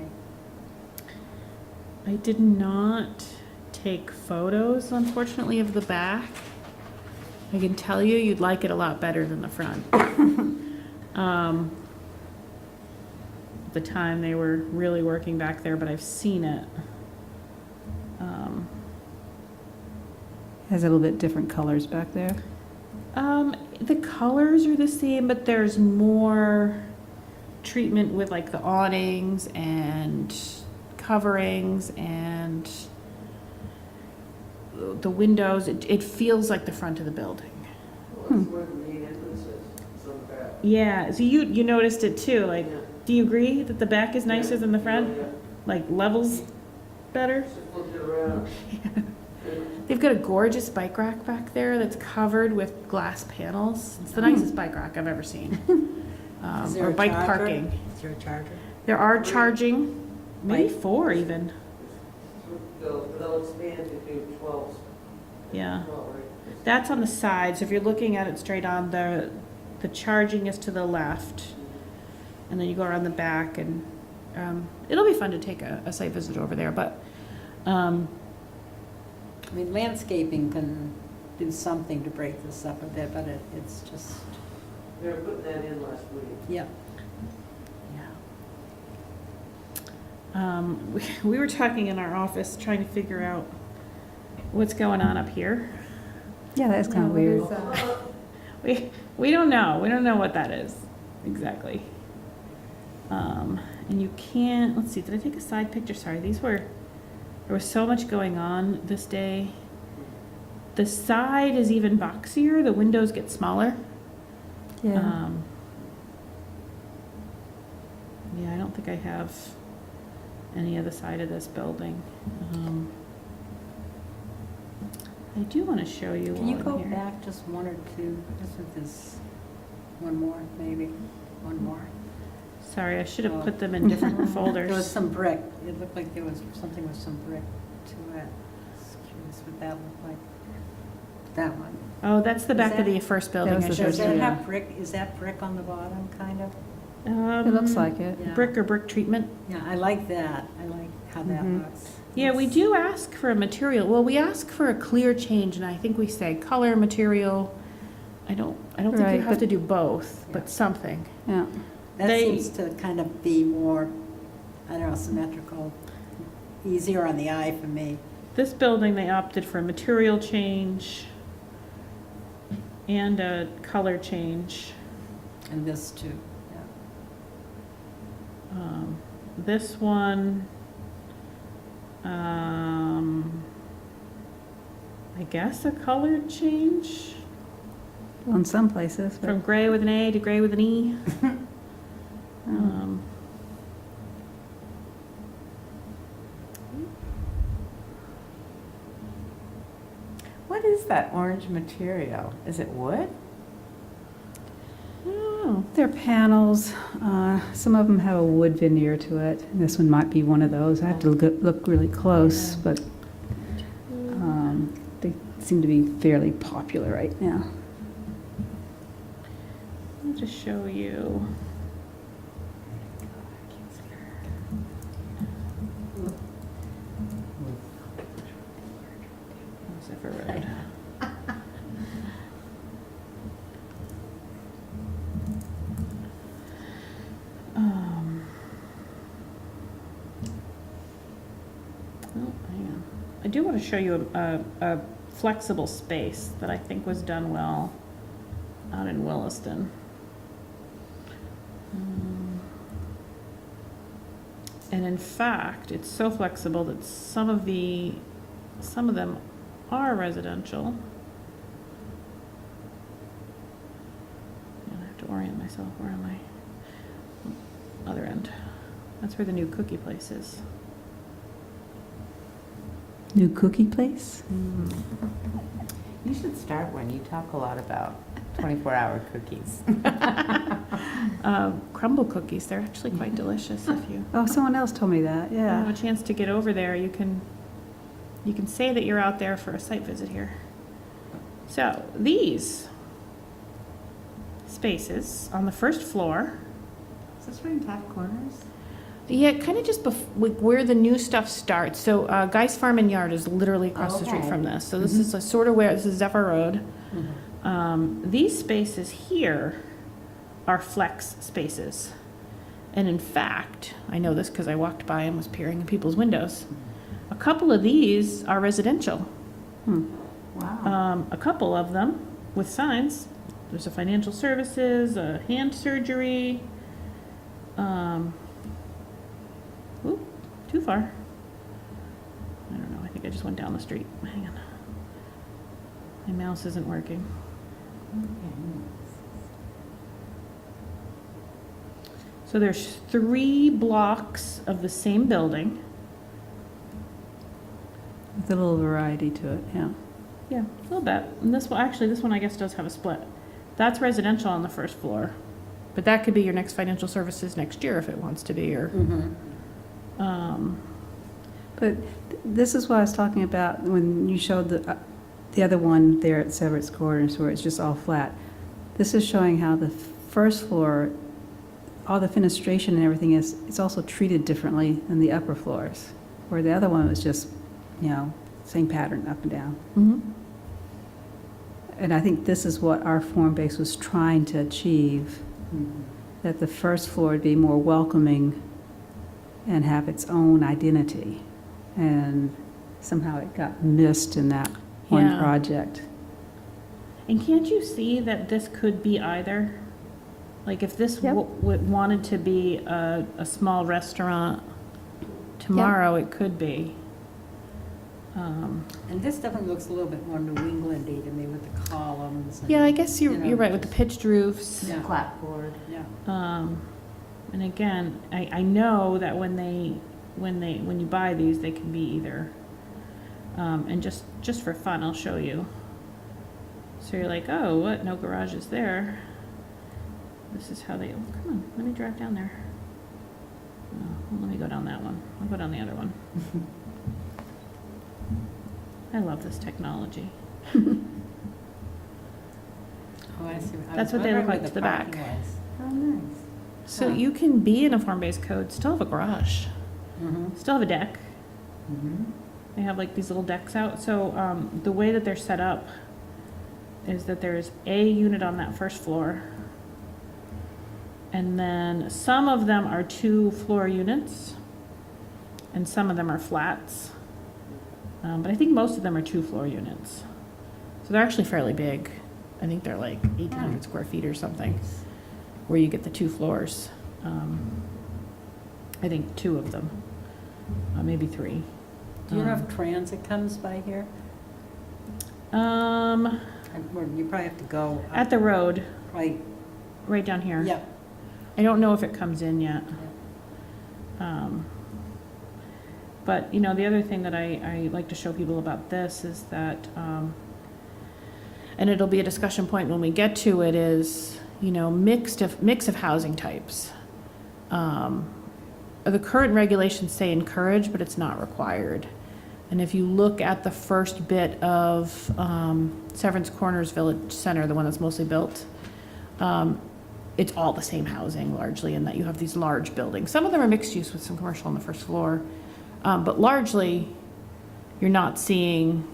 I did not take photos, unfortunately, of the back. I can tell you, you'd like it a lot better than the front. The time they were really working back there, but I've seen it. Has a little bit different colors back there. The colors are the same, but there's more treatment with like the awnings and coverings and the windows. It feels like the front of the building. Well, that's where the main entrance is. It's on the back. Yeah, so you noticed it too. Like, Yeah. do you agree that the back is nicer than the front? Yeah. Like levels better? Just flip it around. They've got a gorgeous bike rack back there that's covered with glass panels. It's the nicest bike rack I've ever seen. Is there Or a bike charger? parking. Is there a charger? There are charging, maybe 4 even. They'll expand to do 12. Yeah. 12, right? That's on the side, so if you're looking at it straight on, the charging is to the left. And then you go around the back and it'll be fun to take a site visit over there, but I mean, landscaping can do something to break this up a bit, but it's just, They were putting that in last week. yeah. we were talking in our office trying to figure out what's going on up here. Yeah, that's kind of weird. We don't know. We don't know what that is exactly. And you can't, let's see, did I take a side picture? Sorry, there was so much going on this day. The side is even boxier. The windows get smaller. Yeah. Yeah, I don't think I have any other side of this building. I do want to show you Can you while I'm go here. back just one or two? Just with this, one more, maybe, one more. Sorry, I should have Oh. put them in different There was folders. some brick. It looked like there was something with some brick to it. Just curious what that looked like. That one. Oh, that's the Is back of that- the first building That was I the showed Does you. that yeah. have brick, is that brick on the bottom, kind of? It looks like it. Yeah. Brick or brick treatment. Yeah, I like that. I like how that Mhm. looks. Yeah, we It's- do ask for a material. Well, we ask for a clear change, and I think we say color, material. I don't think you Right, have but- to do both, but Yeah. something. Yeah. That They- seems to kind of be more, I don't know, symmetrical, easier on the eye for me. This building, they opted for a material change and a color change. And this too, yeah. This one, I guess a color change Well, in some places, but from gray with an A to gray with an E. What is that orange material? Is it wood? Oh, they're panels. Some of them have a wood veneer to it. And this one might be one of those. I have to look really close, but they seem to be fairly popular right now. I'll just show you. Zipper Road. Oh, hang on. I do want to show you a flexible space that I think was done well out in Williston. And in fact, it's so flexible that some of them are residential. I have to orient myself. Where am I? Other end. That's where the new cookie place is. New cookie place? You should start one. You talk a lot about 24-hour cookies. Crumble cookies. They're actually quite delicious if you Oh, someone else told me that, have yeah. a chance to get over there. You can say that you're out there for a site visit here. So these spaces on the first floor. Is this right in top corners? Yeah, kind of just where the new stuff starts. So Guy's Farm and Yard is literally across the street Okay. from this. So this is sort of where, this is Zephyr Road. Mhm. These spaces here are flex spaces. And in fact, I know this because I walked by and was peering in people's windows. A couple of these are residential. Wow. A couple of them with signs. There's a financial services, a hand surgery. Ooh, too far. I don't know. I think I just went down the street. Hang on. My mouse isn't working. So there's 3 blocks of the same building. With a little variety to it, yeah. Yeah, a little bit. And this one, actually, this one I guess does have a split. That's residential on the first floor. But that could be your next financial services next year if it wants to be, or, But this is what I was talking about when you showed the other one there at Severett's Corners where it's just all flat. This is showing how the first floor, all the fenestration and everything it's also treated differently than the upper floors. Where the other one was just, same pattern up and down. Mhm. And I think this is what our form base was trying to achieve, that the first floor would be more welcoming and have its own identity. And somehow it got missed in that one Yeah. project. And can't you see that this could be either? Like if this Yep. wanted to be a small restaurant tomorrow, it could be. And this definitely looks a little bit more New England-y to me with the columns. And, Yeah, I guess you're right with the just- pitched roofs. Yeah. Clapboard. Yeah. And again, I know that when you buy these, they can be either, and just for fun, I'll show you. So you're like, oh, what? No garages there. This is how they. Oh, come on, let me drive down there. Oh, well, let me go down that one. I'll go down the other one. I love this technology. Oh, I see. I That's was what they look wondering like where to the parking back. was. Oh, nice. So Huh. you can be in a form-based code, still have a garage, Mhm. still have a deck. Mm-hmm. They have like these little decks out. So the way that they're set up is that there's a unit on that first floor. And then some of them are 2-floor units. And some of them are flats. But I think most of them are 2-floor units. So they're actually fairly big. I think they're like 1,800 square feet or something, where you get the 2 floors. I think 2 of them, maybe 3. Do you know if transit comes by here? Or you probably have to go up, At the road, right. right down here. Yep. I don't know if it comes in yet. But, the other thing that I like to show people about this is that, and it'll be a discussion point when we get to it, is, mix of housing types. The current regulations say encourage, but it's not required. And if you look at the first bit of Severance Corners Village Center, the one that's mostly built, it's all the same housing largely, in that you have these large buildings. Some of them are mixed use with some commercial on the first floor, but largely you're not seeing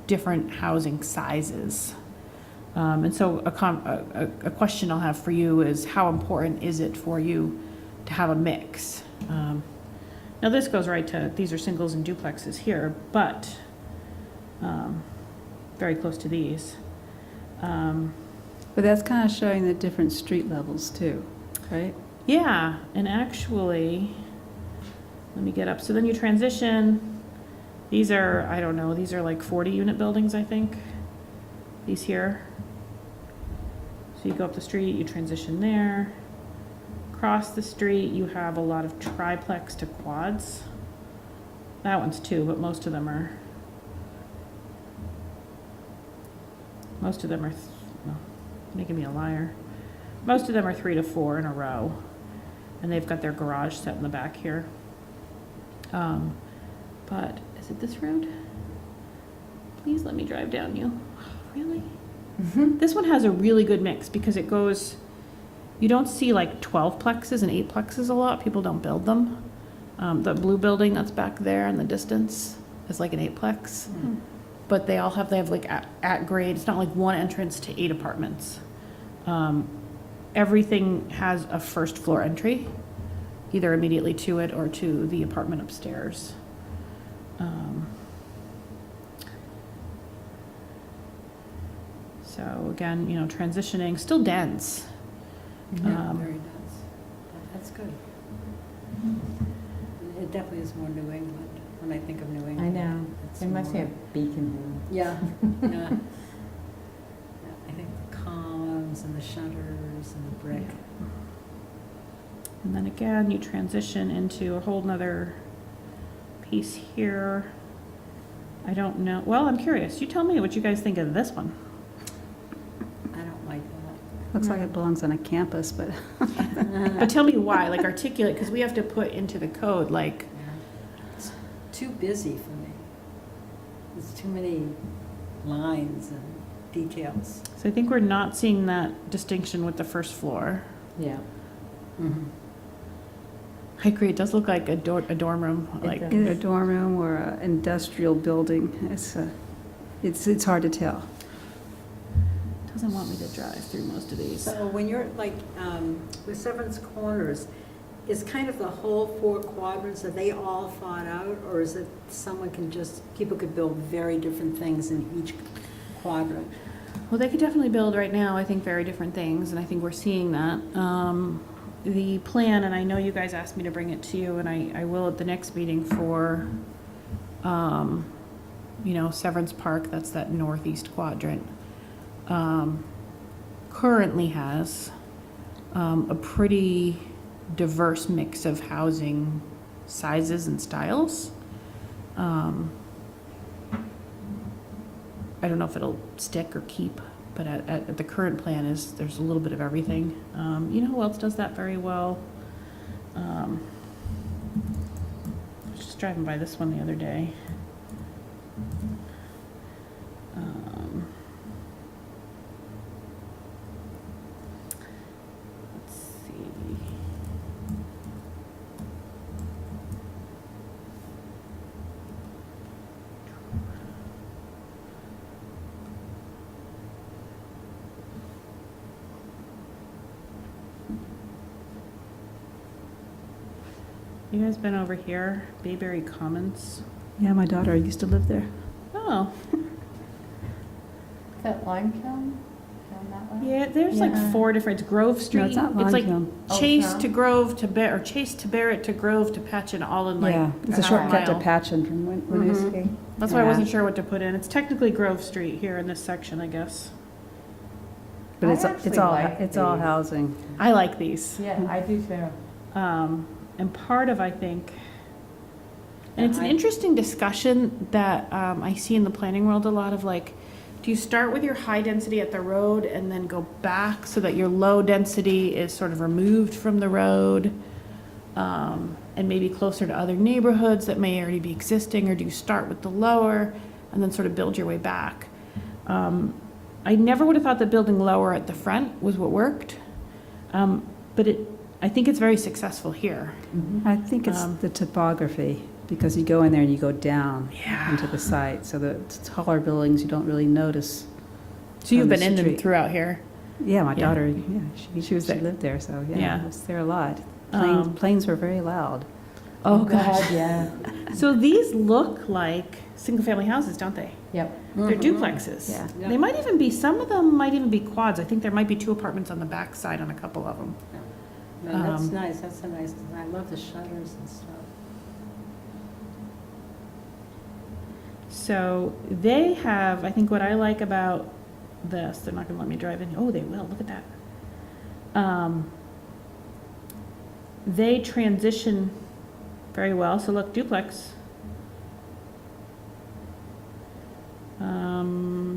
different housing sizes. And so a question I'll have for you is, how important is it for you to have a mix? Now this goes right to, these are singles and duplexes here, but very close to these. But that's kind of showing the different street levels too, right? Yeah, and actually, let me get up. So then you transition. These are, I don't know, these are like 40 unit buildings, I think. These here. So you go up the street, you transition there. Across the street, you have a lot of triplex to quads. That one's 2, but most of them are, no, making me a liar. Most of them are 3 to 4 in a row. And they've got their garage set in the back here. But is it this road? Please let me drive down you. Really? This one has a really good mix because it goes, you don't see like 12 plexes and 8 plexes a lot. People don't build them. The blue building that's back there in the distance is like an 8-plex. But they have like at grade. It's not like one entrance to 8 apartments. Everything has a first floor entry, either immediately to it or to the apartment upstairs. So again, transitioning, still dense. Yeah, very dense. That's good. It definitely is more New England when I think of New England. I know. It's They must more- have Beacon Hill. Yeah, yeah. Yeah, I think the columns and the shutters and the brick. And then again, you transition into a whole nother piece here. I don't know. Well, I'm curious. You tell me what you guys think of this one. I don't like that. Looks like it belongs on a campus, but But tell me why, like articulate, because we have to put into the code, like, It's too busy for me. There's too many lines and details. so I think we're not seeing that distinction with the first floor. Yeah. I agree, it does look like a dorm room, like, does. a dorm room or an industrial building, it's hard to tell. doesn't want me to drive through most of these. So when you're like, with Severance Corners, is kind of the whole 4 quadrants, are they all thought out? Or is it people could build very different things in each quadrant? Well, they could definitely build right now, I think, very different things, and I think we're seeing that. The plan, and I know you guys asked me to bring it to you, and I will at the next meeting for, Severance Park, that's that northeast quadrant, currently has a pretty diverse mix of housing sizes and styles. I don't know if it'll stick or keep, but at the current plan there's a little bit of everything. You know who else does that very well? I was just driving by this one the other day. Let's see. You guys been over here, Bayberry Commons? Yeah, my daughter used to live there. Oh, Is that Limekiln? Down that way? yeah, there's like Yeah. 4 different, it's Grove Street. No, it's not like Limekiln. Oh, Chase no? to Grove to Barrett, or Chase to Barrett to Grove to Patchen, all in like Yeah, it's a half shortcut to mile. Patchen from Winooski. That's why I Yeah. wasn't sure what to put in. It's technically Grove Street here in this section, I guess. But I it's actually all, like it's all these. housing. I like these. Yeah, I do too. And part of, I think, and it's an I- interesting discussion that I see in the planning world a lot of like, do you start with your high density at the road and then go back so that your low density is sort of removed from the road and maybe closer to other neighborhoods that may already be existing, or do you start with the lower and then sort of build your way back? I never would have thought that building lower at the front was what worked, but I think it's very successful here. I think it's the topography, because you go in there and you go down Yeah. into the site, so the taller buildings you don't really notice. So you've on the been in them street. throughout here. Yeah, my Yeah. daughter, she was she there. lived there, so Yeah. yeah, I was there a lot. Um, Planes were very loud. Oh, gosh. Yeah. So these look like single-family houses, don't they? Yep. They're duplexes. Yeah. Yeah. They might even be, some of them might even be quads. I think there might be 2 apartments on the back side on a couple of them. No, that's Um, nice, that's a nice, I love the shutters and stuff. So they have, I think what I like about this, they're not gonna let me drive in. Oh, they will, look at that. They transition very well. So look, duplex.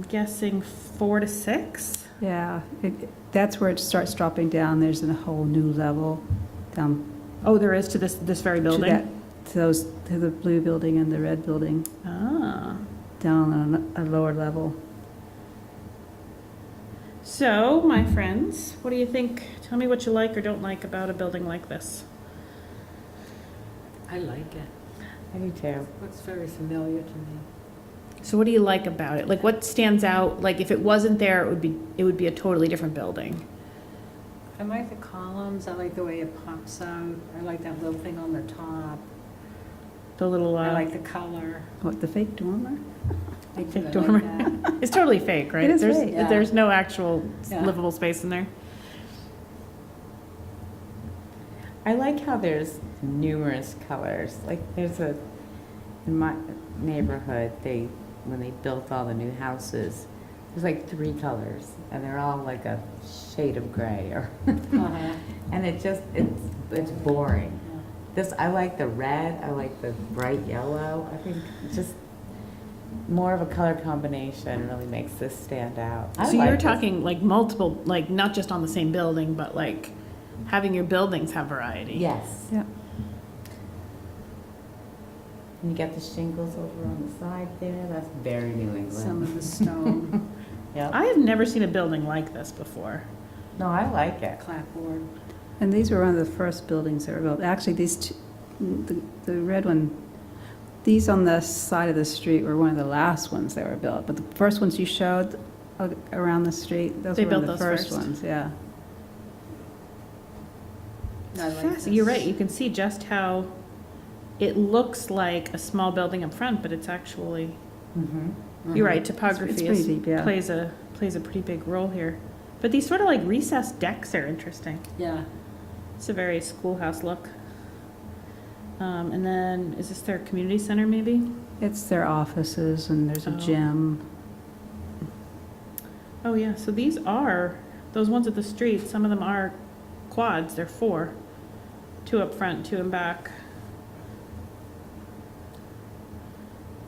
Guessing 4 to 6. Yeah, that's where it starts dropping down. There's a whole new level down Oh, there is to this very to building. that, to the blue building and the red building, Ah. down on a lower level. So, my friends, what do you think? Tell me what you like or don't like about a building like this. I like it. I do too. Looks very familiar to me. So, what do you like about it? Like, what stands out? Like, if it wasn't there, it would be a totally different building. I like the columns, I like the way it pops out, I like that little thing on the top, The little I like the color. What, the fake dormer? I fake like dormer. that. It's totally fake, right? It is there's, fake. Yeah. There's no actual Yeah. livable space in there. I like how there's numerous colors. Like there's in my neighborhood, when they built all the new houses, there's like 3 colors and they're all like a shade of gray or, Uh-huh. and it's boring. I like the red, I like the bright yellow. I think just more of a color combination really makes this stand out. I So like you're this. talking like multiple, like not just on the same building, but like having your buildings have variety. Yes. Yeah. And you get the shingles over on the side there. That's very New England. Some of the stone Yeah. I have never seen a building like this before. No, I like it. clapboard. And these were one of the first buildings that were built. Actually, these two, the red one, these on the side of the street were one of the last ones that were built. But the first ones you showed around the street, those They were one of built the those first first. ones, yeah. I like Yes, this. you're right. You can see just how it looks like a small building up front, but it's actually, Mm-hmm. you're right, It's topography pretty is, deep, yeah. plays a pretty big role here. But these sort of like recessed decks are interesting. Yeah, It's a very schoolhouse look. And then, is this their community center maybe? It's their offices and there's a Oh. gym. Oh yeah, so these are, those ones at the street, some of them are quads, they're 4. 2 up front, 2 in back.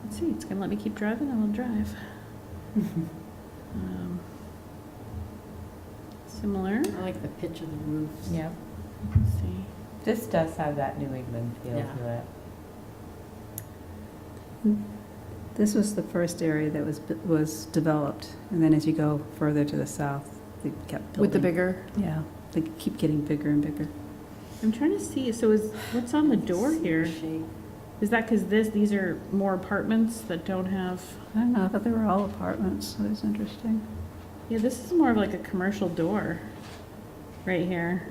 Let's see, it's gonna let me keep driving, I will drive. Um, Similar, I like the pitch of the roofs. Yep. let's see. This does have that New England feel Yeah. to it. This was the first area that was developed. And then as you go further to the south, they kept building. With the bigger, Yeah, they keep getting bigger and bigger. I'm trying to see, so what's on the door here? Shape. Is that because these are more apartments that don't have, I don't know, I thought they were all apartments, so that's interesting. yeah, this is more of like a commercial door, right here.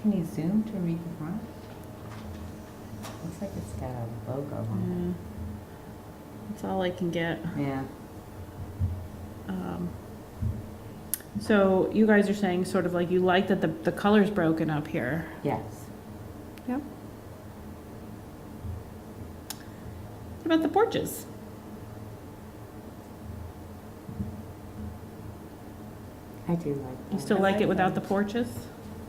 Can you zoom to read the front? Looks like it's got a logo on That's all I can get. it. Yeah. So you guys are saying sort of like you like that the color's broken up here. Yes. Yep. What about the porches? I do like that. You still I like like it without the those. porches?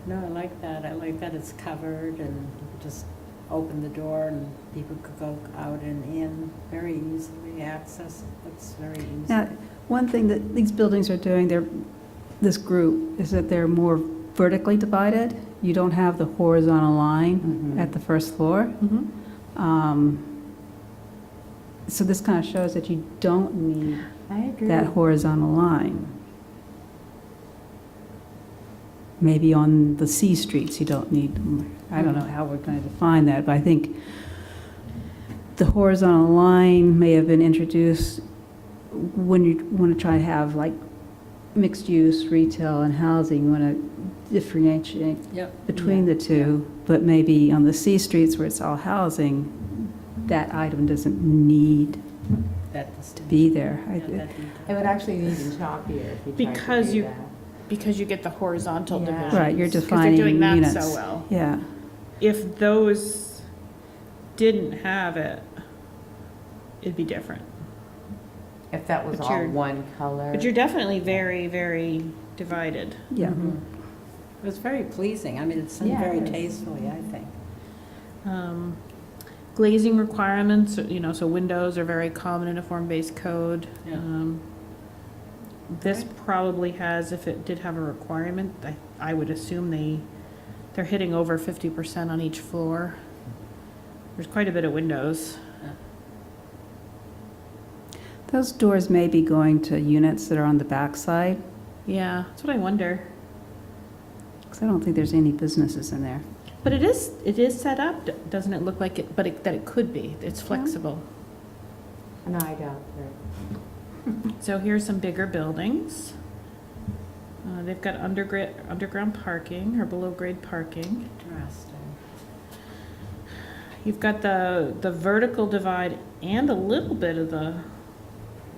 No, I like that. I like that it's covered and you can just open the door and people could go out and in very easily, access. It's very easy. Now, one thing that these buildings are doing, this group, is that they're more vertically divided. You don't have the horizontal line Mhm. at the first floor. Mm-hmm. So this kind of shows that you don't need I agree. that horizontal line. Maybe on the C streets, you don't need, I don't know how we're going to define that, but I think the horizontal line may have been introduced when you want to try to have like mixed use, retail and housing, you want to differentiate Yep. between the two, but maybe on the C streets where it's all housing, that item doesn't need That to be there. It would actually be even choppier if you tried Because to do you- that. Because you get the horizontal Yeah. divisions. Right, you're 'Cause defining they're doing that units. so well. Yeah, If those didn't have it, it'd be different. If that was But all you're- one color. But you're definitely very, very divided. Yeah. It was very pleasing. I mean, it's done Yeah, very it is. tastefully, I think. Glazing requirements, you know, so windows are very common in a form-based code. Yeah. This Right. probably has, if it did have a requirement, I would assume they're hitting over 50% on each floor. There's quite a bit of windows. Those doors may be going to units that are on the back side, Yeah, that's what I wonder. because I don't think there's any businesses in there. But it is set up, doesn't it look like it, but that it could be, it's flexible. No, I doubt that. So here's some bigger buildings. They've got underground parking or below grade parking. Interesting. You've got the vertical divide and a little bit of the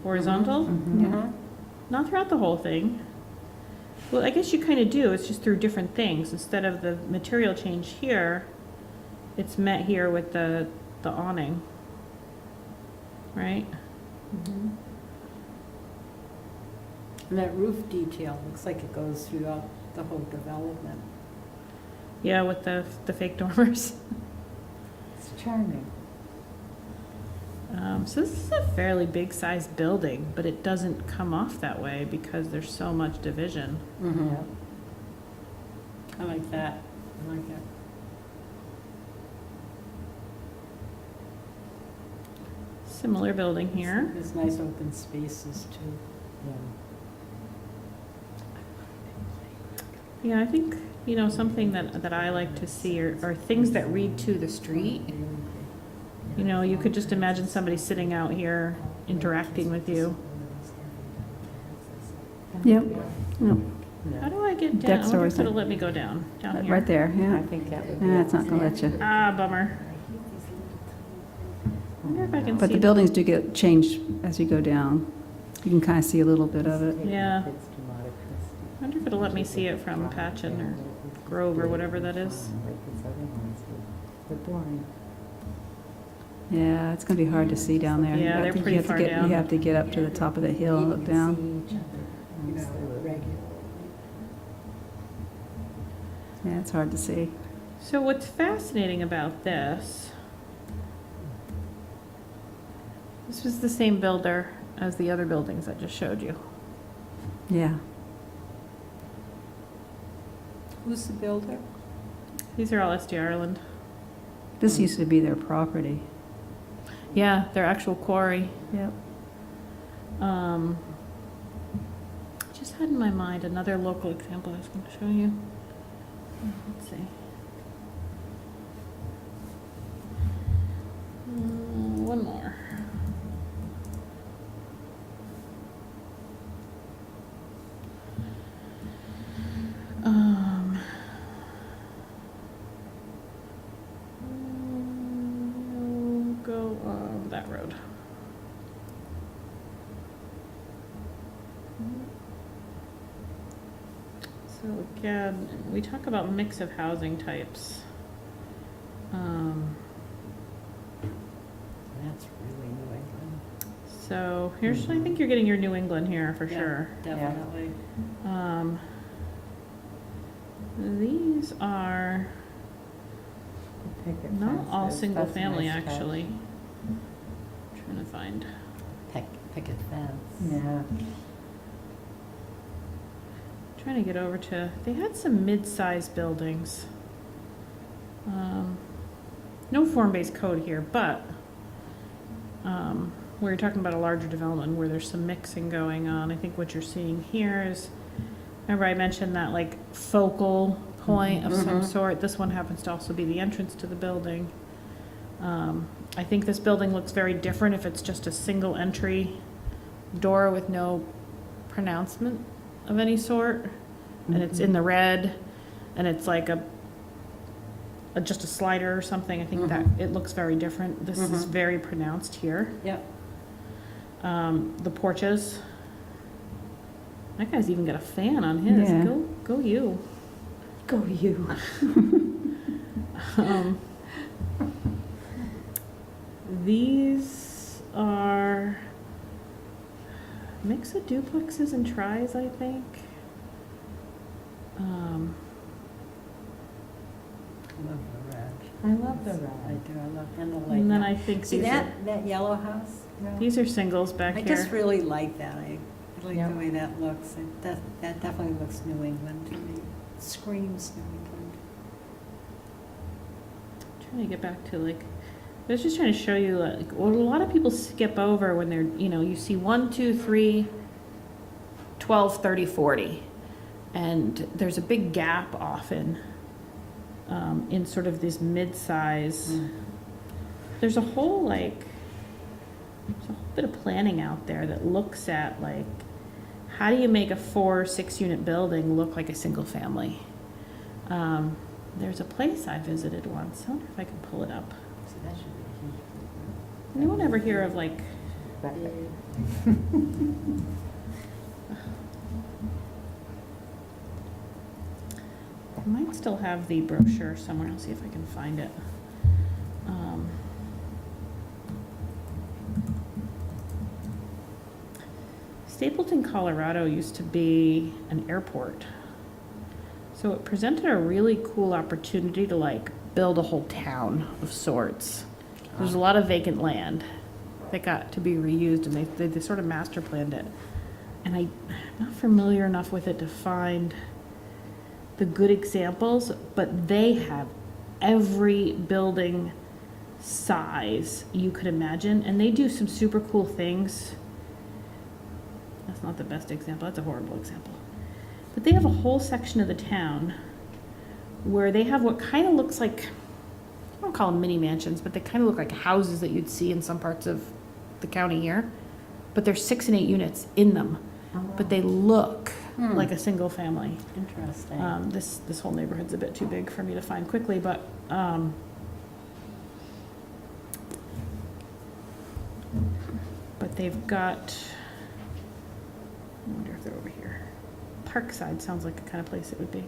horizontal, Yeah. not throughout the whole thing. Well, I guess you kind of do, it's just through different things. Instead of the material change here, it's met here with the awning, right? And that roof detail looks like it goes throughout the whole development. Yeah, with the fake dormers. It's charming. So this is a fairly big sized building, but it doesn't come off that way because there's so much division. Mm-hmm. I like that. I like it. Similar building here. There's nice open spaces too. Yeah, I think, you know, something that I like to see are things that read to the street. You know, you could just imagine somebody sitting out here interacting with you. Yep. Yep. How do I get down? Deck I wonder doors if it'll are- let me go down here. Right there, I yeah. think that would be. Yeah, it's not gonna let you. Ah, bummer. I wonder if I can But see. the buildings do get changed as you go down. You can kind of see a little bit of it. Yeah. I wonder if it'll let me see it from Patchen or Grove or whatever that is. They're boring. Yeah, it's gonna be hard to see down there. Yeah, I they're think pretty you have to far get- down. You have to get up to the top of the hill and look down. Yeah, it's hard to see. So what's fascinating about this was the same builder as the other buildings I just showed you. Yeah. Who's the builder? These are all SD Ireland. This used to be their property. Yeah, their actual quarry. Yep. Just had in my mind another local example I was going to show you. Let's see. One more. Go on that road. So again, we talk about mix of housing types. That's really New England. So here's, I think you're getting your New England here for Yeah, sure. Definitely. These are not all single family actually. Trying to find. Picket fence. Yeah. Trying to get over to, they had some mid-sized buildings. No form-based code here, but where you're talking about a larger development where there's some mixing going on, I think what you're seeing here is, remember I mentioned that like focal point of some sort? This one happens to also be the entrance to the building. I think this building looks very different if it's just a single entry door with no pronouncement of any sort, and it's in the red, and it's like just a slider or something. I think that it looks very different. This is very pronounced here. Yep. The porches. That guy's even got a fan on his. Yeah. Go you. Go you. These are mix of duplexes and tries, I think. I love the red. I love the I red. do, I love, and the light. And then yellow. I think See these are, that yellow house? these are singles back I here. just really like that. I like Yeah. the way that looks. That definitely looks New England to me. Screams New England. Trying to get back to like, I was just trying to show you like what a lot of people skip over when they're, you see 1, 2, 3, 12, 30, 40. And there's a big gap often in sort of this mid-size. There's a whole there's a whole bit of planning out there that looks at like, how do you make a 4 or 6 unit building look like a single family? There's a place I visited once. I wonder if I can pull it up. So that should be huge. Anyone ever hear of like, I might still have the brochure somewhere. I'll see if I can find it. Stapleton, Colorado used to be an airport. So it presented a really cool opportunity to like build a whole town of sorts. There's a lot of vacant land that got to be reused, and they sort of master planned it. And I'm not familiar enough with it to find the good examples, but they have every building size you could imagine, and they do some super cool things. That's not the best example, that's a horrible example. But they have a whole section of the town where they have what kind of looks like, I don't call them mini mansions, but they kind of look like houses that you'd see in some parts of the county here. But there's 6 and 8 units in them, but they look like a single family. Interesting. This whole neighborhood's a bit too big for me to find quickly, but they've got, I wonder if they're over here. Parkside sounds like the kind of place it would be.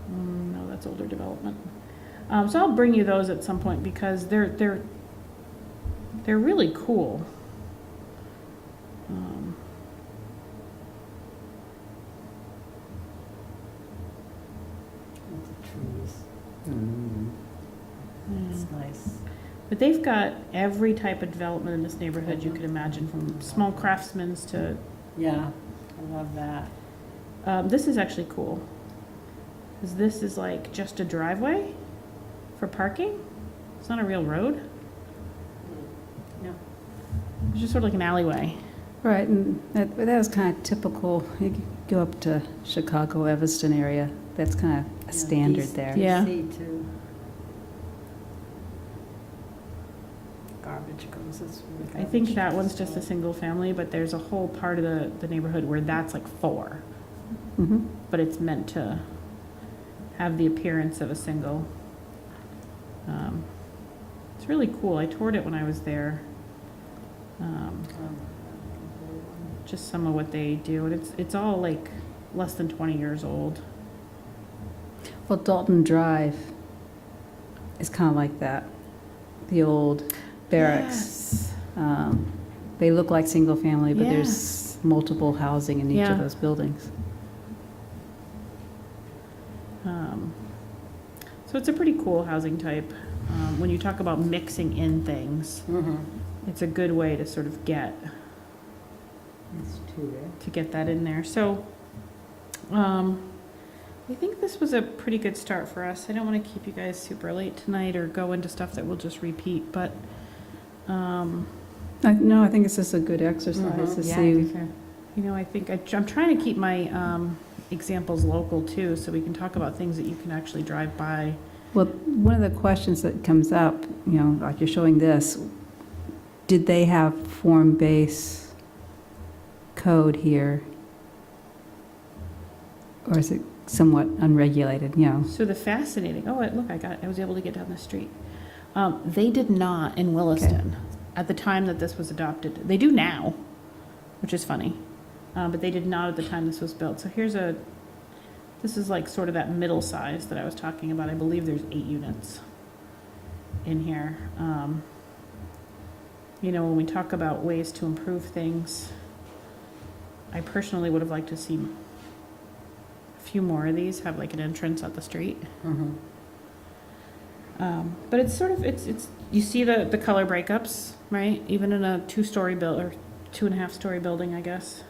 No, that's older development. So I'll bring you those at some point because they're really cool. Lots of trees. Mm. It's nice. But they've got every type of development in this neighborhood you could imagine, from small craftsmen's to, Yeah, I love that. this is actually cool. 'Cause this is like just a driveway for parking. It's not a real road. Yeah. It's just sort of like an alleyway. Right, and that was kind of typical. You go up to Chicago, Evanston area, that's kind of a standard there. Yeah. DC too. Garbage goes this way. I think that one's just a single family, but there's a whole part of the neighborhood where that's like 4. Mhm. But it's meant to have the appearance of a single. It's really cool. I toured it when I was there. Just some of what they do, and it's all like less than 20 years old. Well, Dalton Drive is kind of like that, the old barracks. They look like single family, but there's multiple housing in each Yeah. of those buildings. So it's a pretty cool housing type. When you talk about mixing in things, it's a good way to sort of get that in there. So I think this was a pretty good start for us. I don't want to keep you guys super late tonight or go into stuff that we'll just repeat, but No, I think it's just a good exercise to see. I think I'm trying to keep my examples local too, so we can talk about things that you can actually drive by. Well, one of the questions that comes up, like you're showing this, did they have form-based code here? Or is it somewhat unregulated, So the fascinating, look, I was able to get down the street. They did not in Williston at the time that this was adopted. They do now, which is funny, but they did not at the time this was built. So here's a This is like sort of that middle size that I was talking about. I believe there's 8 units in here. You know, when we talk about ways to improve things, I personally would have liked to see a few more of these have like an entrance at the street. Mhm. But it's sort of, it's you see the color breakups, right? Even in a 2-story build, or 2.5-story building, I guess.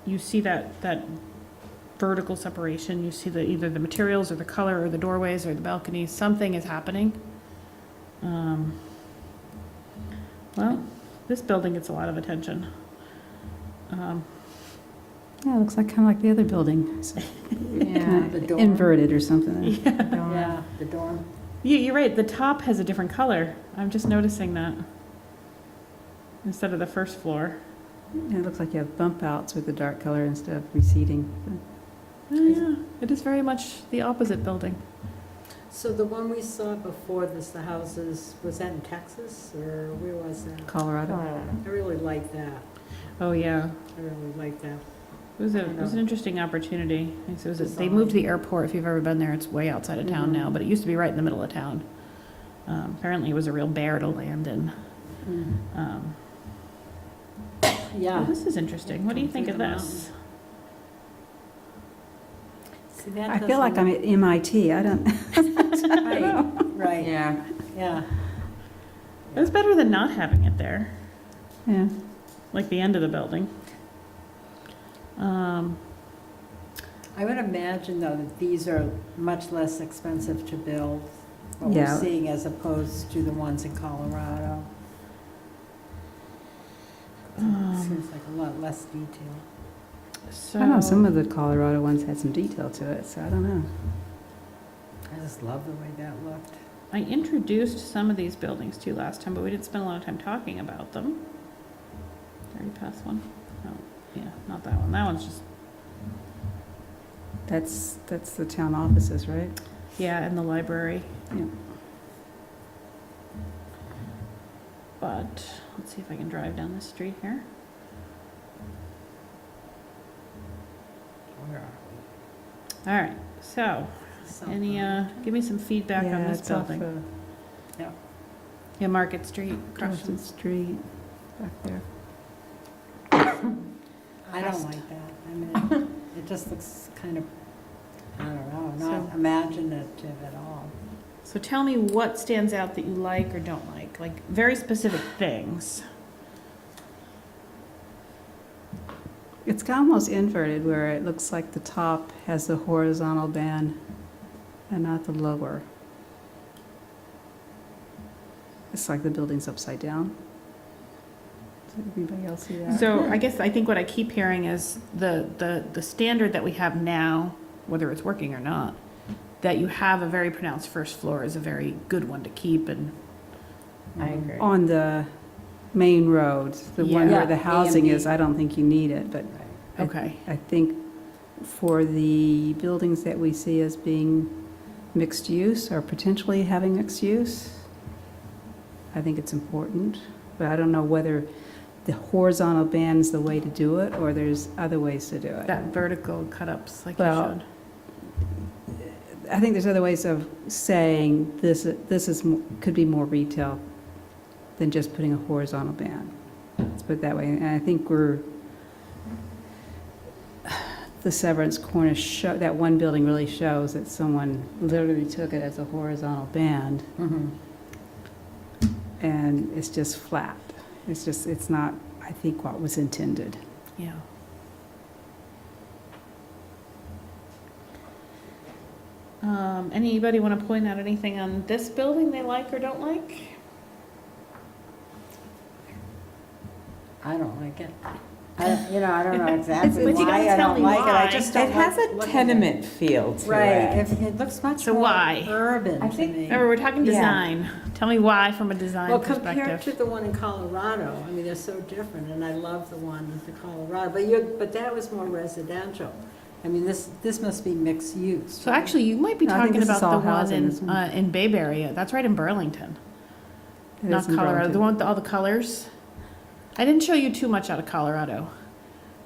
You see that vertical separation. You see either the materials or the color or the doorways or the balconies. Something is happening. Well, this building gets a lot of attention. Yeah, it looks like, kind of like the other building. It's Yeah, kinda the dorm. inverted or something. Yeah, the dorm. You're right. The top has a different color. I'm just noticing that instead of the first floor. Yeah, it looks like you have bump outs with the dark color instead of receding. Oh, yeah, it is very much the opposite building. So the one we saw before this, the houses, was that in Texas or where was that? Colorado. I really like that. Oh yeah, I really like that. it was an interesting opportunity. They moved the airport. If you've ever been there, it's way outside of town now, but it used to be right in the middle of town. Apparently, it was a real bear to land in. Yeah. Oh, this is interesting. What do you think of Through the this? See, that I feel like I'm at MIT. I don't. Right, right, Yeah. yeah. It's better than not having it there, Yeah. like the end of the building. I would imagine, though, that these are much less expensive to build, what Yeah. we're seeing, as opposed to the ones in Colorado. Seems like a lot less detail. So I know some of the Colorado ones had some detail to it, so I don't know. I just love the way that looked. I introduced some of these buildings to you last time, but we didn't spend a lot of time talking about them. Already passed one? No, yeah, not that one. That one's just, That's the town offices, right? yeah, in the library. Yeah. But let's see if I can drive down this street here. Where are All right, so we? any, give me some feedback on Yeah, this it's off, building. Yeah, Market Street, Carson Crushing. Street, back there. I don't like that. I mean, it just looks kind of, I don't know, not So- imaginative at all. So tell me what stands out that you like or don't like very specific things. It's almost inverted where it looks like the top has the horizontal band and not the lower. It's like the building's upside down. Does anybody else see that? So I guess I think what I keep hearing is the standard that we have now, whether it's working or not, that you have a very pronounced first floor is a very good one to keep, and I agree. On the main roads, the one Yeah. where the Yeah, housing A and is, B. I don't think you need it, but okay. I think for the buildings that we see as being mixed use or potentially having mixed use, I think it's important, but I don't know whether the horizontal band is the way to do it or there's other ways to do it. That vertical cut-ups like Well, you showed. I think there's other ways of saying this is, could be more retail than just putting a horizontal band. Let's put it that way. And I think the Severance Cornish that one building really shows that someone literally took it as a horizontal band and it's just flat. It's not, I think, what was intended. Yeah. Anybody want to point out anything on this building they like or don't like? I don't like it. I don't know exactly But you why gotta I tell don't me like it. I why. just don't It has like a looking at it. tenement feel to Right, it. it looks much So more why? urban I to think- me. Remember, we're talking Yeah. design. Tell me why from a design Well, compared to perspective. the one in Colorado, I mean, they're so different, and I love the one in Colorado, but that was more residential. I mean, this must be mixed use. So actually, you might be No, I think talking this is about all the one housing, this one. in Bayberry. That's right in Burlington, It not is in Colorado. Burlington. The one with all the colors. I didn't show you too much out of Colorado.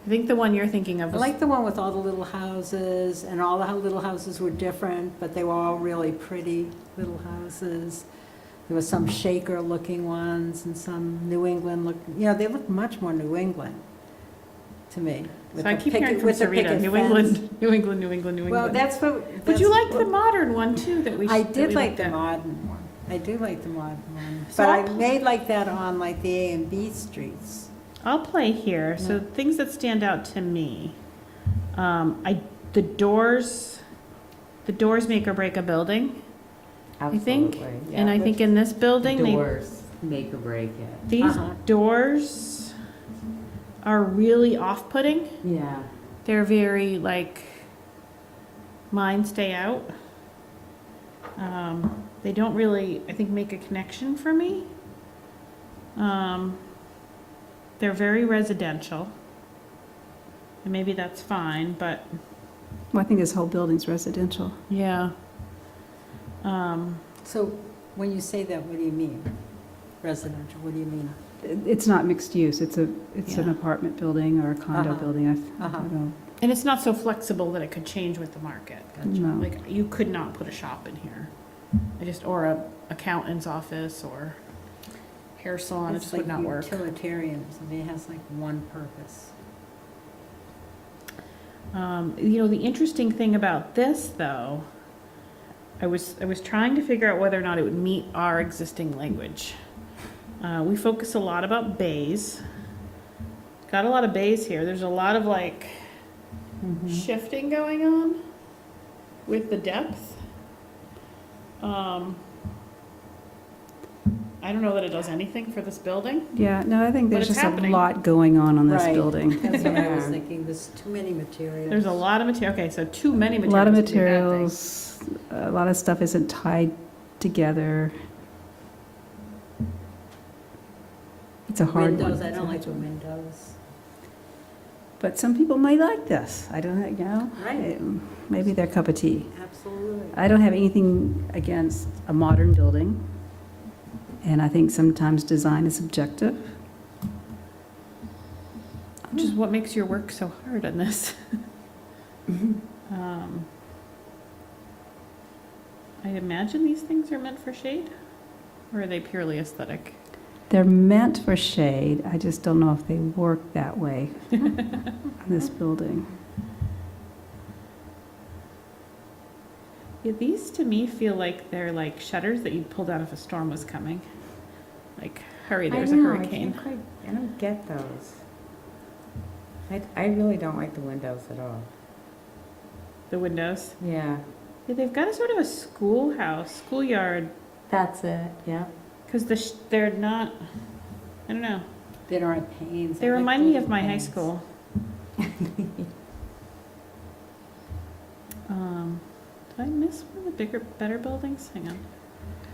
I think the one you're thinking of I was, like the one with all the little houses, and all the little houses were different, but they were all really pretty little houses. There was some Shaker-looking ones and some New England look, they look much more New England to me. so I keep hearing from with the Sarita, picket New fence. England, New England, New England, New Well, England. that's what. But you that's liked the what- modern one too that we I that did we like looked the at. modern one. I do like the modern one. So But I I'll- made like that on like the A and B streets. I'll play here. So Yeah. things that stand out to me, the doors make or break a building. I think, Absolutely. and I think in this building, Doors make or break it. these Uh-huh. doors are really off-putting. Yeah. They're very like, mine stay out. They don't really, I think, make a connection for me. They're very residential. And maybe that's fine, but Well, I think this whole building's residential. yeah. So when you say that, what do you mean? Residential, what do you mean? It's not mixed use, it's an Yeah. apartment building or a condo Uh-huh. building. I Uh-huh. don't know. And it's not so flexible that it could change with the market. No. Like, you could not put a shop in here. Or a accountant's office or hair salon, it It's just like would not work. utilitarianism. It has like one purpose. The interesting thing about this, though, I was trying to figure out whether or not it would meet our existing language. We focus a lot about bays. Got a lot of bays here. There's a lot of like shifting going on with the depth. I don't know that it does anything for this building. Yeah, no, I think But there's it's just happening. a lot going on this Right. building. That's what I was Yeah. thinking. There's too many materials. There's a lot of material. Okay, so too many A materials. lot of could be a bad thing. materials, a lot of stuff isn't tied together. It's a hard one. Windows, I don't like the windows. But some people might like this. I don't know, Right. Maybe their cup of tea. Absolutely. I don't have anything against a modern building, and I think sometimes design is subjective. Which is what makes your work so hard on this. I imagine these things are meant for shade, or are they purely aesthetic? They're meant for shade, I just don't know if they work that way on this building. Yeah, these to me feel like they're like shutters that you'd pulled out if a storm was coming. Like, hurry, there's a hurricane. I don't get those. I really don't like the windows at all. The windows. Yeah. Yeah, they've got a sort of a schoolyard, That's it, yeah. because they're not, I don't know. They don't have panes. They I like remind me those of my high panes. school. Did I miss one of the better buildings? Hang on.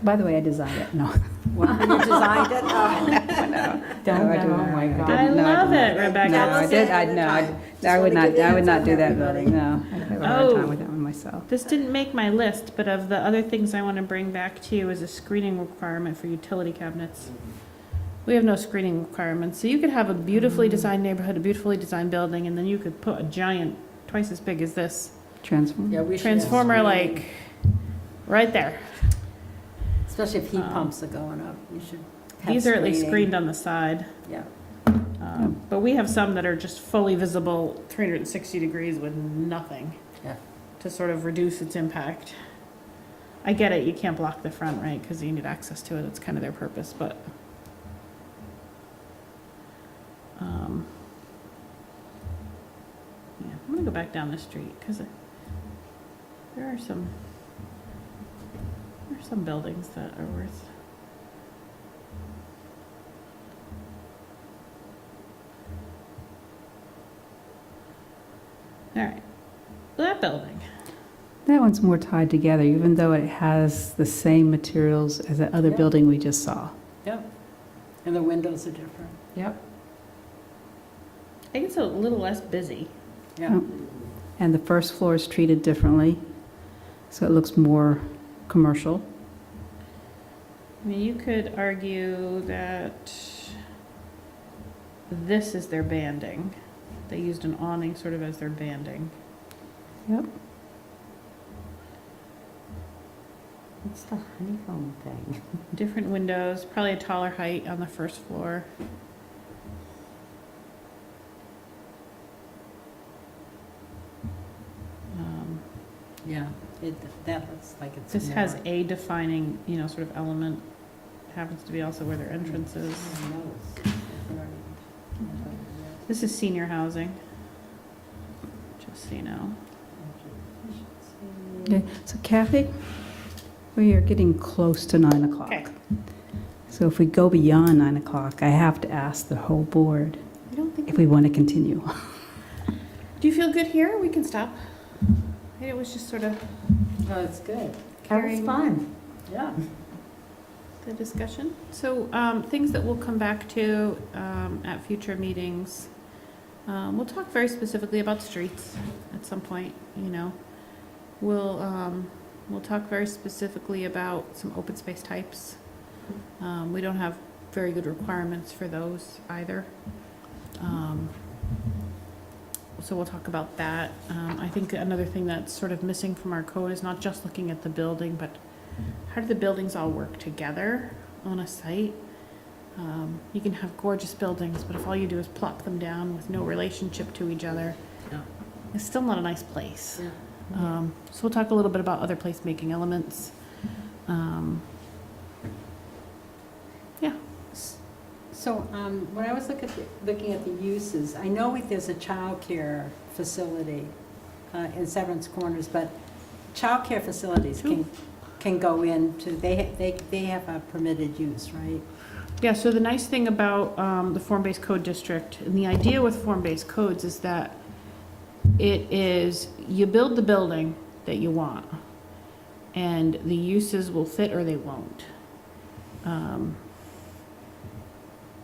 By the way, I designed it, no. Wow, you designed it? Oh. Don't, I do oh not. my God. I No, love did it, not. Rebecca. No, I did, I, no, I would not, I would not do that Everybody. building, no. I have a hard Oh. time with that one myself. This didn't make my list, but of the other things I want to bring back to you is a screening requirement for utility cabinets. We have no screening requirements, so you could have a beautifully designed neighborhood, a beautifully designed building, and then you could put a giant, twice as big as this, Transform. Yeah, we should have transformer screening. like, right there. Especially if heat Um, pumps are going up, you should have These are at least screening. screened on the side. Yeah. But we have some that are just fully visible 360 degrees with nothing Yeah. to sort of reduce its impact. I get it, you can't block the front, right, because you need access to it, it's kind of their purpose, but. Yeah, I'm gonna go back down the street, because there are some buildings that are worth. All right, that building. That one's more tied together, even though it has the same materials as the other Yeah. building we just saw. Yep. And the windows are different. Yep. I think it's a little less busy. Yeah. And the first floor is treated differently, so it looks more commercial. I mean, you could argue that this is their banding. They used an awning sort of as their banding. Yep. What's the honeycomb thing? Different windows, probably a taller height on the first floor. Yeah, that looks like it's This has more- a defining, sort of element. Happens to be also where their entrance is. This is senior housing. Just so you know. Okay, so Kathy, we are getting close to 9 o'clock. Okay. So if we go beyond 9 o'clock, I have to ask the whole board I don't think. if we want to continue. Do you feel good here? We can stop. It was just sort of Oh, it's good. That was carrying fun. Yeah. the discussion. So things that we'll come back to at future meetings. We'll talk very specifically about streets at some point. We'll talk very specifically about some open space types. We don't have very good requirements for those either. So we'll talk about that. I think another thing that's sort of missing from our code is not just looking at the building, but how do the buildings all work together on a site? You can have gorgeous buildings, but if all you do is plop them down with no relationship to each other, Yeah. it's still not a nice place. Yeah. So we'll talk a little bit about other placemaking elements. Yeah. So when I was looking at the uses, I know there's a childcare facility in Severance Corners, but childcare facilities can go into, they have a permitted use, right? Yeah, so the nice thing about the form-based code district, and the idea with form-based codes is that it is, you build the building that you want, and the uses will fit or they won't.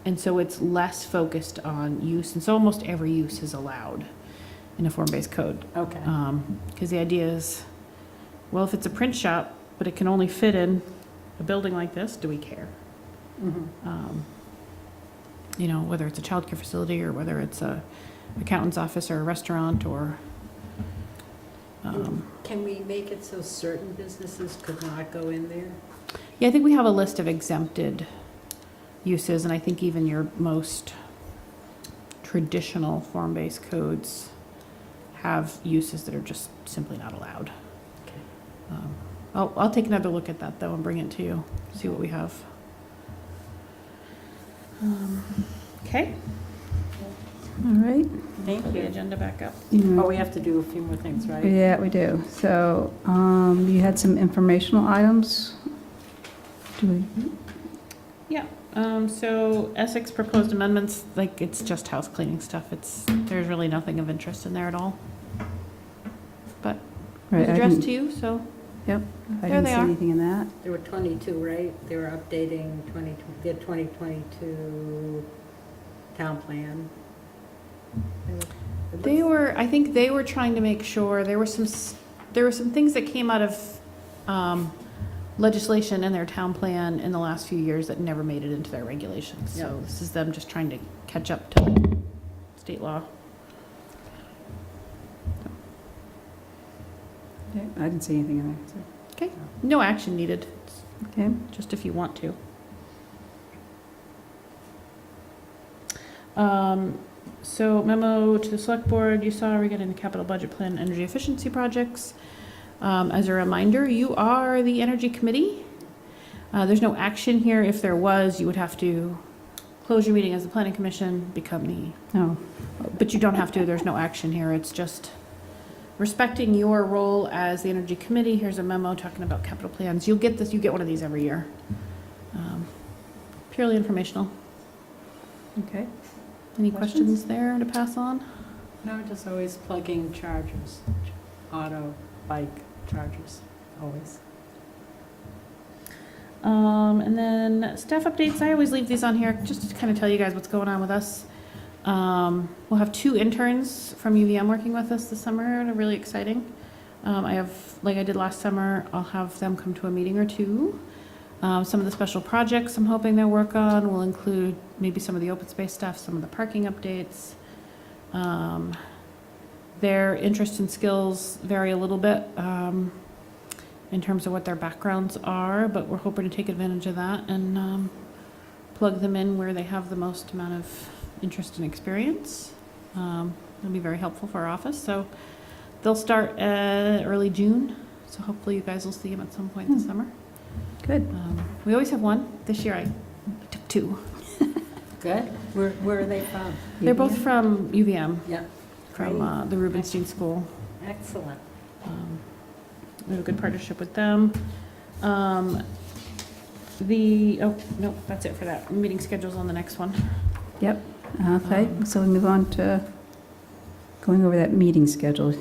And so it's less focused on use, and so almost every use is allowed in a form-based code. Okay. Because the idea is, well, if it's a print shop, but it can only fit in a building like this, do we care? Mhm. Whether it's a childcare facility or whether it's a accountant's office or a restaurant or, Can we make it so certain businesses could not go in there? yeah, I think we have a list of exempted uses, and I think even your most traditional form-based codes have uses that are just simply not allowed. Okay. I'll take another look at that though and bring it to you, see what we have. Okay, All right. Thank put the you. agenda back up. Oh, we have to do a few more things, right? Yeah, we do. So you had some informational items. Do we? Yeah, so Essex proposed amendments, like, it's just house cleaning stuff. There's really nothing of interest in there at all. But it Right, was I addressed didn't, to you, so, yep, I There didn't they see are. anything in that. There were 22, right? They were updating their 2022 town plan. I think they were trying to make sure, there were some things that came out of legislation in their town plan in the last few years that never made it into their regulations. So Yeah. this is them just trying to catch up to state law. Okay, I didn't see anything in there. so- Okay, no action needed, It's Okay. just if you want to. So memo to the select board, you saw regarding the capital budget plan, and energy efficiency projects. As a reminder, you are the energy committee. There's no action here. If there was, you would have to close your meeting as the planning commission, become the, Oh, but you don't have to. There's no action here. It's just respecting your role as the energy committee. Here's a memo talking about capital plans. You'll get this, you get one of these every year. Purely informational. okay. Any Questions? questions there to pass on? No, just always plugging chargers, auto, bike chargers, always. And then staff updates, I always leave these on here just to kind of tell you guys what's going on with us. We'll have 2 interns from UVM working with us this summer. They're really exciting. I have, like I did last summer, I'll have them come to a meeting or 2. Some of the special projects I'm hoping they'll work on will include maybe some of the open space stuff, some of the parking updates. Their interests and skills vary a little bit in terms of what their backgrounds are, but we're hoping to take advantage of that and plug them in where they have the most amount of interest and experience. It'll be very helpful for our office. So they'll start early June. So hopefully you guys will see them at some point this summer. Good. We always have one. This year I took two. Good. Where are they from? They're both from UVM, Yeah. from Great. the Rubenstein School. Excellent. We have a good partnership with them. Oh, no, that's it for that. Meeting schedule's on the next one. Yep. Okay, so we move on to going over that meeting schedule.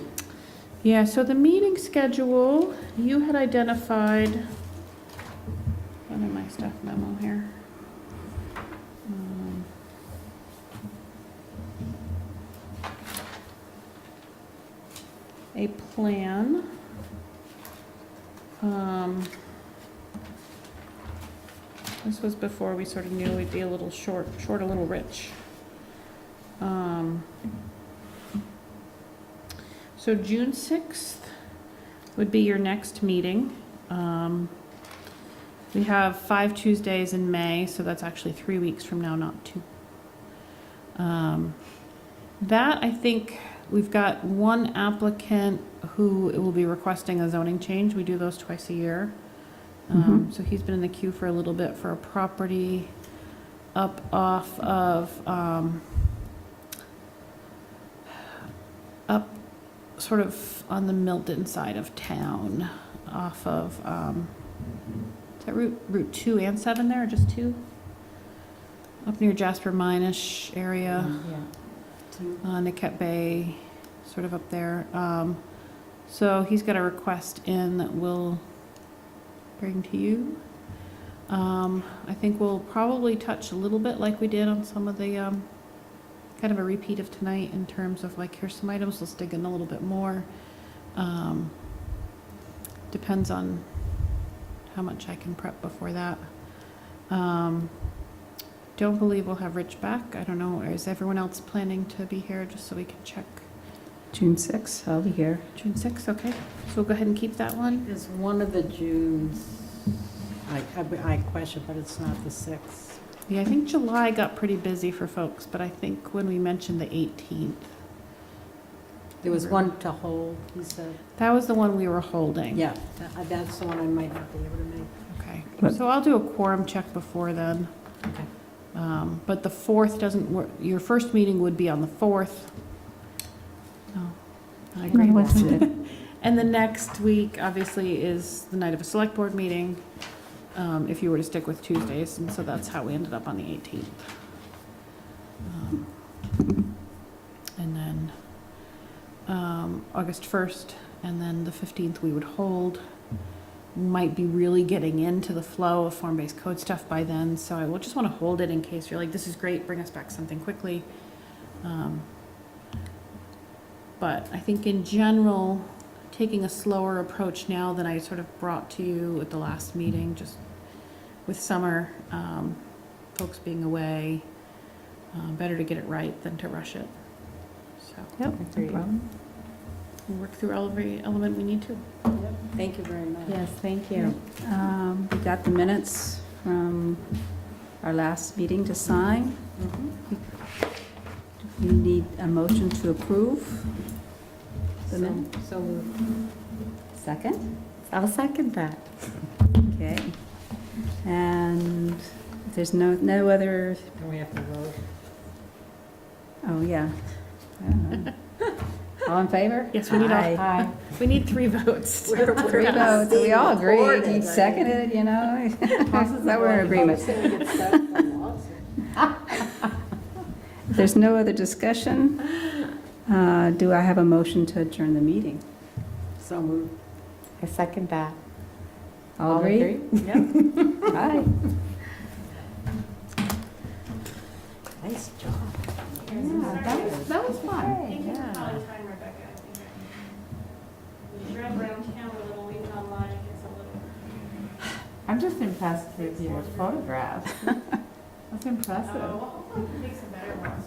Yeah, so the meeting schedule, you had identified, what in my staff memo here? A plan. This was before we sort of knew we'd be a little short, a little rich. So June 6th would be your next meeting. We have 5 Tuesdays in May, so that's actually 3 weeks from now, not 2. That, I think, we've got one applicant who will be requesting a zoning change. We do those twice a year. So he's been in the queue for a little bit for a property up off of, up sort of on the Milton side of town, off of, is that Route 2 and 7 there, or just 2? Up near Jasper Mine-ish area, Niket Bay, sort of up there. So he's got a request in that we'll bring to you. I think we'll probably touch a little bit like we did on some of the, kind of a repeat of tonight in terms of like, here's some items, let's dig in a little bit more. Depends on how much I can prep before that. Don't believe we'll have Rich back. I don't know, is everyone else planning to be here just so we can check? June 6th, I'll be here. June 6th, okay. So we'll go ahead and keep that one. Is one of the Junes, I question, but it's not the 6th. Yeah, I think July got pretty busy for folks, but I think when we mentioned the 18th, There was one to hold, he said. that was the one we were holding. Yeah, that's the one I might not be able to make. Okay, But- so I'll do a quorum check before then. Okay. But the 4th doesn't work, your first meeting would be on the 4th. No, I agree. What's it? And the next week, obviously, is the night of a select board meeting, if you were to stick with Tuesdays, and so that's how we ended up on the 18th. And then August 1st, and then the 15th we would hold. Might be really getting into the flow of form-based code stuff by then, so I will just want to hold it in case you're like, this is great, bring us back something quickly. But I think in general, taking a slower approach now than I sort of brought to you at the last meeting, just with summer, folks being away, better to get it right than to rush it. So Yep, no Agreed. problem. we'll work through every element we need to. Thank you very much. Yes, thank you. We got the minutes from our last meeting to sign. We need a motion to approve the minutes. So moved. Second? I'll second that. Okay. And if there's no other, And we have to vote. oh, yeah. All in favor? Yes, we need all- Aye. We need 3 votes. We're- Three votes, we all agree. You seconded, you know, that we're in agreement. If there's no other discussion, do I have a motion to adjourn the meeting? So moved. I second that. All agree? Aye. Nice job. That was fun. Thank you for calling time, Rebecca. I think we drove around town a little, even online, it gets a little. I'm just impressed with your photographs. That's impressive. Well, hopefully we can take some better ones